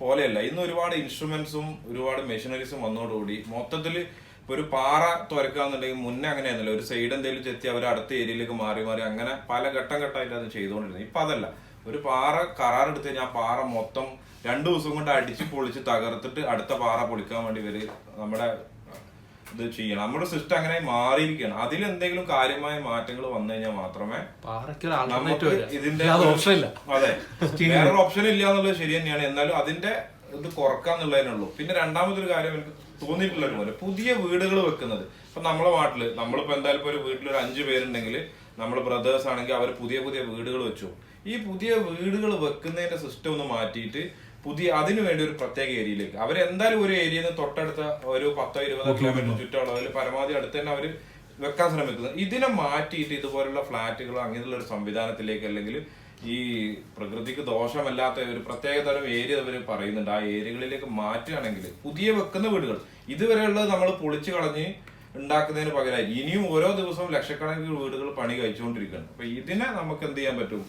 പോലെയല്ല. ഇന്ന് ഒരുപാട് ഇൻസ്ട്രുമെന്റ്സും ഒരുപാട് മെഷീനറീസും വന്നതോടുകൂടി മൊത്തത്തിൽ ഇപ്പൊ ഒരു പാറ തുരക്കാന്നുണ്ടെങ്കിൽ മുന്നേ അങ്ങനെയായിരുന്നല്ലോ. ഒരു സൈഡ് എന്തെങ്കിലും ചെത്തി അവർ അടുത്ത ഏരിയയിലേക്ക് മാറി അങ്ങനെ പല ഘട്ടമായിട്ട് അത് ചെയ്തുകൊണ്ടിരുന്നത്. ഇപ്പൊ അതല്ല. ഒരു പാറ കരാറെടുത്ത് കഴിഞ്ഞാൽ ആ പാറ മൊത്തം 2 ദിവസം കൊണ്ട് അടിച്ച് പൊളിച്ച് തകർത്തിട്ട് അടുത്ത പാറ പൊളിക്കാൻ വേണ്ടി ഇവര് നമ്മുടെ ഇത് ചെയ്യണം. നമ്മുടെ സിസ്റ്റം അങ്ങനെ മാറിയിരിക്കുകയാണ്. അതിലെന്തെങ്കിലും കാര്യമായ മാറ്റങ്ങൾ വന്നു കഴിഞ്ഞാൽ മാത്രമേ നമുക്ക് ഇതിന്റെ അതെ വേറൊരു ഓപ്ഷൻ ഇല്ല എന്നുള്ളത് ശരി തന്നെയാണ്. എന്നാലും അതിന്റെ ഇത് കുറക്കാന്നുള്ളതിനുള്ളൂ. പിന്നെ രണ്ടാമതൊരു കാര്യം എനിക്ക് തോന്നിയിട്ടുള്ള പോലെ പുതിയ വീടുകൾ വെക്കുന്നത്. ഇപ്പൊ നമ്മളെ നാട്ടില് നമ്മളിപ്പോ എന്തായാലും ഇപ്പൊ ഒരു വീട്ടിൽ ഒരു 5 പേരുണ്ടെങ്കിൽ നമ്മൾ ബ്രദേഴ്സ് ആണെങ്കിൽ അവർ പുതിയ വീടുകൾ വെച്ചു. ഈ പുതിയ വീടുകൾ വെക്കുന്നതിന്റെ സിസ്റ്റം ഒന്ന് മാറ്റിയിട്ട് അതിനു വേണ്ടി ഒരു പ്രത്യേക ഏരിയയിലേക്ക് അവരെന്തായാലും ഒരു ഏരിയയിൽ നിന്ന് തൊട്ടടുത്ത ഒരു 10-20 കിലോമീറ്റർ ചുറ്റളവിൽ പരമാവധി അടുത്ത് തന്നെ അവർ വെക്കാൻ ശ്രമിക്കുന്നത്. ഇതിനെ മാറ്റിയിട്ട് ഇതുപോലുള്ള ഫ്ലാറ്റുകളോ അങ്ങനെയുള്ള ഒരു സംവിധാനത്തിലേക്ക് അല്ലെങ്കിൽ ഈ പ്രകൃതിക്ക് ദോഷമല്ലാത്ത ഒരു പ്രത്യേക തരം ഏരിയ അവർ പറയുന്നുണ്ട്. ആ ഏരിയകളിലേക്ക് മാറ്റുകയാണെങ്കിൽ പുതിയ വെക്കുന്ന വീടുകൾ ഇതുവരെയുള്ളത് നമ്മൾ പൊളിച്ചു കളഞ്ഞ് ഉണ്ടാക്കുന്നതിന് പകരമായി ഇനിയും ഓരോ ദിവസവും ലക്ഷക്കണക്കിന് വീടുകൾ പണി കഴിച്ചുകൊണ്ടിരിക്കുകയാണ്. അപ്പൊ ഇതിനെ നമുക്ക് എന്ത് ചെയ്യാൻ പറ്റും?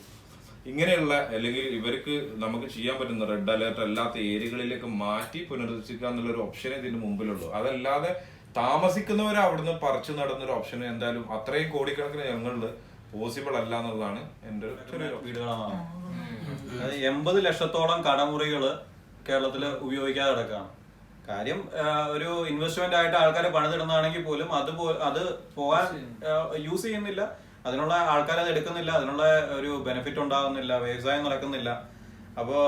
ഇങ്ങനെയുള്ള അല്ലെങ്കിൽ ഇവർക്ക് നമുക്ക് ചെയ്യാൻ പറ്റുന്ന റെഡ് അലേർട്ട് അല്ലാത്ത ഏരിയകളിലേക്ക് മാറ്റി പുനരുദ്ധരിക്കുക എന്നുള്ള ഒരു ഓപ്ഷനേ ഇതിന് മുമ്പിലുള്ളൂ. അതല്ലാതെ താമസിക്കുന്നവരെ അവിടുന്ന് പറിച്ചു നടന്നൊരു ഓപ്ഷൻ എന്തായാലും അത്രയും കോടിക്കണക്കിന് ജനങ്ങളിൽ പോസിബിൾ അല്ല എന്നുള്ളതാണ് എൻ്റെ ഒരു ചെറിയ വീടുകളാണ്. 80 ലക്ഷത്തോളം കടമുറികള് കേരളത്തില് ഉപയോഗിക്കാതെ കിടക്കുകയാണ്. കാര്യം ഒരു ഇൻവെസ്റ്റ്മെന്റ് ആയിട്ട് ആൾക്കാർ പണിതിടുന്നതാണെങ്കിൽ പോലും അത് പോകാൻ യൂസ് ചെയ്യുന്നില്ല. അതിനുള്ള ആൾക്കാർ അത് എടുക്കുന്നില്ല. അതിനുള്ള ഒരു ബെനിഫിറ്റ് ഉണ്ടാകുന്നില്ല. വ്യവസായം നടക്കുന്നില്ല. അപ്പോ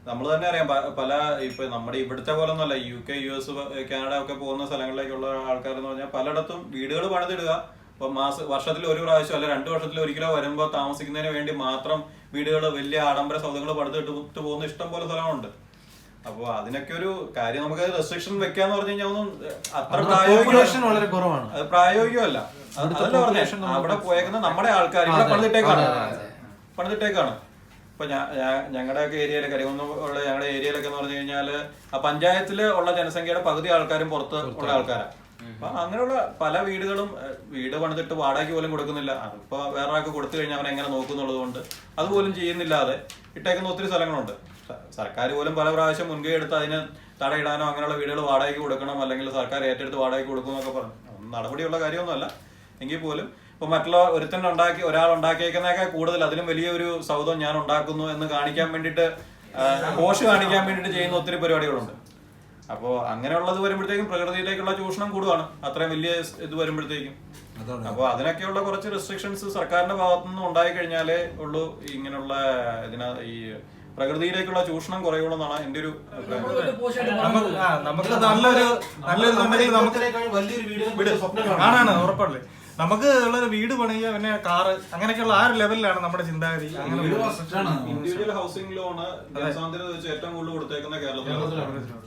നമ്മൾ തന്നെ അറിയാം പല ഇപ്പൊ നമ്മുടെ ഇവിടുത്തെ പോലെ ഒന്നുമല്ല. UK US കാനഡ ഒക്കെ പോകുന്ന സ്ഥലങ്ങളിലേക്കുള്ള ആൾക്കാർ എന്ന് പറഞ്ഞാൽ പലയിടത്തും വീടുകൾ പണിതിടുക. ഇപ്പൊ വർഷത്തിൽ ഒരു പ്രാവശ്യം അല്ല 2 വർഷത്തിൽ ഒരിക്കലോ വരുമ്പോൾ താമസിക്കുന്നതിന് വേണ്ടി മാത്രം വീടുകൾ വലിയ ആഡംബര സൗധങ്ങൾ പണിതിട്ട് പോകുന്ന ഇഷ്ടം പോലെ സ്ഥലങ്ങളുണ്ട്. അപ്പൊ അതിനൊക്കെ ഒരു കാര്യം നമുക്ക് റെസ്ട്രിക്ഷൻ വെക്കാന്ന് പറഞ്ഞു കഴിഞ്ഞാൽ ഒന്നും അത്ര വളരെ കുറവാണ്. അത് പ്രായോഗികമല്ല. അതല്ല പറഞ്ഞ അവിടെ പോയേക്കുന്ന നമ്മുടെ ആൾക്കാർ ഇവിടെ പണിതിട്ടേക്കാണ്. ഇപ്പൊ ഞങ്ങളുടെയൊക്കെ ഏരിയയിലൊക്കെ ഉള്ള ഞങ്ങളുടെ ഏരിയയിലൊക്കെ എന്ന് പറഞ്ഞു കഴിഞ്ഞാല് ആ പഞ്ചായത്തില് ഉള്ള ജനസംഖ്യയുടെ പകുതി ആൾക്കാരും പുറത്ത് ഉള്ള ആൾക്കാരാണ്. അപ്പൊ അങ്ങനെയുള്ള പല വീടുകളും വീട് പണിതിട്ട് വാടകയ്ക്ക് പോലും കൊടുക്കുന്നില്ല. അതിപ്പോ വേറെ ആൾക്ക് കൊടുത്തു കഴിഞ്ഞാൽ അവൻ എങ്ങനെ നോക്കുന്നുള്ളത് കൊണ്ട് അതുപോലും ചെയ്യുന്നില്ലാതെ ഇട്ടേക്കുന്ന ഒത്തിരി സ്ഥലങ്ങളുണ്ട്. സർക്കാർ പോലും പല പ്രാവശ്യം മുൻകൈ എടുത്ത് അതിന് തടയിടാനോ അങ്ങനെയുള്ള വീടുകൾ വാടകയ്ക്ക് കൊടുക്കണം അല്ലെങ്കിൽ സർക്കാർ ഏറ്റെടുത്ത് വാടകയ്ക്ക് കൊടുക്കും എന്നൊക്കെ പറഞ്ഞു. നടപടിയുള്ള കാര്യമൊന്നുമല്ല. എങ്കിൽ പോലും ഇപ്പൊ മറ്റുള്ള ഒരാൾ ഉണ്ടാക്കിയേക്കുന്നതൊക്കെ കൂടുതൽ അതിലും വലിയൊരു സൗധം ഞാൻ ഉണ്ടാക്കുന്നു എന്ന് കാണിക്കാൻ വേണ്ടിയിട്ട് പോഷ് കാണിക്കാൻ വേണ്ടിയിട്ട് ചെയ്യുന്ന ഒത്തിരി പരിപാടികളുണ്ട്. അപ്പോ അങ്ങനെയുള്ളത് വരുമ്പോഴത്തേക്കും പ്രകൃതിയിലേക്കുള്ള ചൂഷണം കൂടുകയാണ്. അത്രയും വലിയ ഇത് വരുമ്പോഴത്തേക്കും. അപ്പൊ അതിനൊക്കെയുള്ള കുറച്ച് റെസ്ട്രിക്ഷൻസ് സർക്കാരിന്റെ ഭാഗത്തുനിന്ന് ഉണ്ടായി കഴിഞ്ഞാലേ ഉള്ളൂ ഇങ്ങനെയുള്ള ഈ പ്രകൃതിയിലേക്കുള്ള ചൂഷണം കുറയുള്ളൂ എന്നാണ് എന്റെ ഒരു നമുക്ക് നല്ലൊരു കാണാണ് ഉറപ്പല്ലേ. നമുക്ക് ഉള്ളൊരു വീട് പണിയുക പിന്നെ കാറ് അങ്ങനെയൊക്കെയുള്ള ആ ഒരു ലെവലിലാണ് നമ്മുടെ ചിന്താഗതി. ഇൻഡിവിജ്വൽ ഹൗസിംഗ് ലോണ് ജനസാന്ദ്രത വെച്ച് ഏറ്റവും കൂടുതൽ കൊടുത്തേക്കുന്ന കേരളത്തിലാണ്.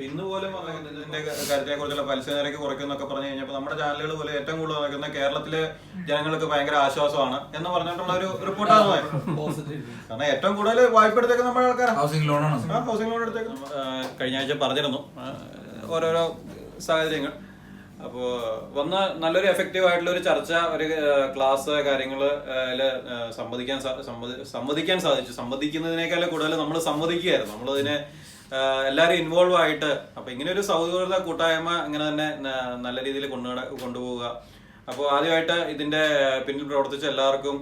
ഇന്ന് പോലും ഇതിന്റെ കാര്യത്തെ കുറിച്ചുള്ള പലിശ നിരക്ക് കുറയ്ക്കുന്നൊക്കെ പറഞ്ഞു കഴിഞ്ഞപ്പോൾ നമ്മുടെ ചാനലുകൾ പോലെ ഏറ്റവും കൂടുതൽ നടക്കുന്ന കേരളത്തിലെ ജനങ്ങൾക്ക് ഭയങ്കര ആശ്വാസമാണ് എന്ന് പറഞ്ഞിട്ടുള്ള ഒരു റിപ്പോർട്ടാണ്. കാരണം ഏറ്റവും കൂടുതൽ വായ്പ എടുത്തേക്കുന്ന നമ്മുടെ ആൾക്കാരാണ്. ഹൗസിംഗ് ലോൺ എടുത്തേക്കും. കഴിഞ്ഞ ആഴ്ച പറഞ്ഞിരുന്നു ഓരോരോ സാഹചര്യങ്ങൾ. അപ്പോൾ വന്ന് നല്ലൊരു എഫക്റ്റീവ് ആയിട്ടുള്ള ഒരു ചർച്ച, ഒരു ക്ലാസ് കാര്യങ്ങൾ സംവദിക്കാൻ സാധിച്ചു. സംവദിക്കുന്നതിനേക്കാൾ കൂടുതൽ നമ്മൾ സംവദിക്കുകയായിരുന്നു. നമ്മളതിനെ എല്ലാവരും ഇൻവോൾവ് ആയിട്ട്. അപ്പൊ ഇങ്ങനെ ഒരു സൗഹൃദ കൂട്ടായ്മ ഇങ്ങനെ തന്നെ നല്ല രീതിയിൽ കൊണ്ടുപോവുക. അപ്പോൾ ആദ്യമായിട്ട് ഇതിന്റെ പിന്നിൽ പ്രവർത്തിച്ച എല്ലാവർക്കും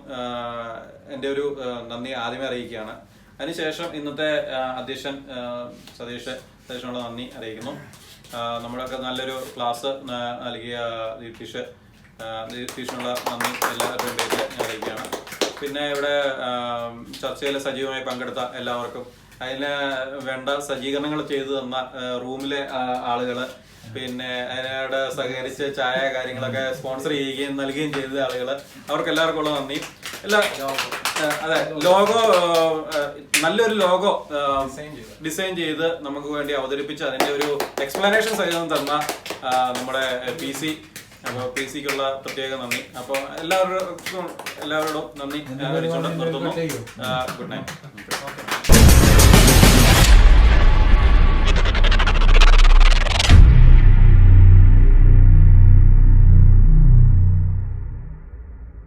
എൻ്റെ ഒരു നന്ദി ആദ്യമേ അറിയിക്കുകയാണ്. അതിനുശേഷം ഇന്നത്തെ അധ്യക്ഷൻ സതീഷിനുള്ള നന്ദി അറിയിക്കുന്നു. നമ്മളൊക്കെ നല്ലൊരു ക്ലാസ് നൽകിയ ദീപ്തീഷിനുള്ള നന്ദി എല്ലാവരുടെയും പേരിൽ ഞാൻ അറിയിക്കുകയാണ്. പിന്നെ ഇവിടെ ചർച്ചയിൽ സജീവമായി പങ്കെടുത്ത എല്ലാവർക്കും, അതിന് വേണ്ട സജ്ജീകരണങ്ങൾ ചെയ്തു തന്ന റൂമിലെ ആളുകള്, പിന്നെ അതിനോട് സഹകരിച്ച് ചായ കാര്യങ്ങളൊക്കെ സ്പോൺസർ ചെയ്യുകയും നൽകുകയും ചെയ്ത ആളുകള്, അവർക്ക് എല്ലാവർക്കും ഉള്ള നന്ദി. അതെ, ലോഗോ, നല്ലൊരു ലോഗോ ഡിസൈൻ ചെയ്ത് നമുക്ക് വേണ്ടി അവതരിപ്പിച്ച് അതിന്റെ ഒരു എക്സ്പ്ലനേഷൻ സഹിതം തന്ന നമ്മുടെ PC-ക്കുള്ള പ്രത്യേക നന്ദി. അപ്പോൾ എല്ലാവരോടും നന്ദി അറിയിച്ചുകൊണ്ട് നിർത്തുന്നു. Good night.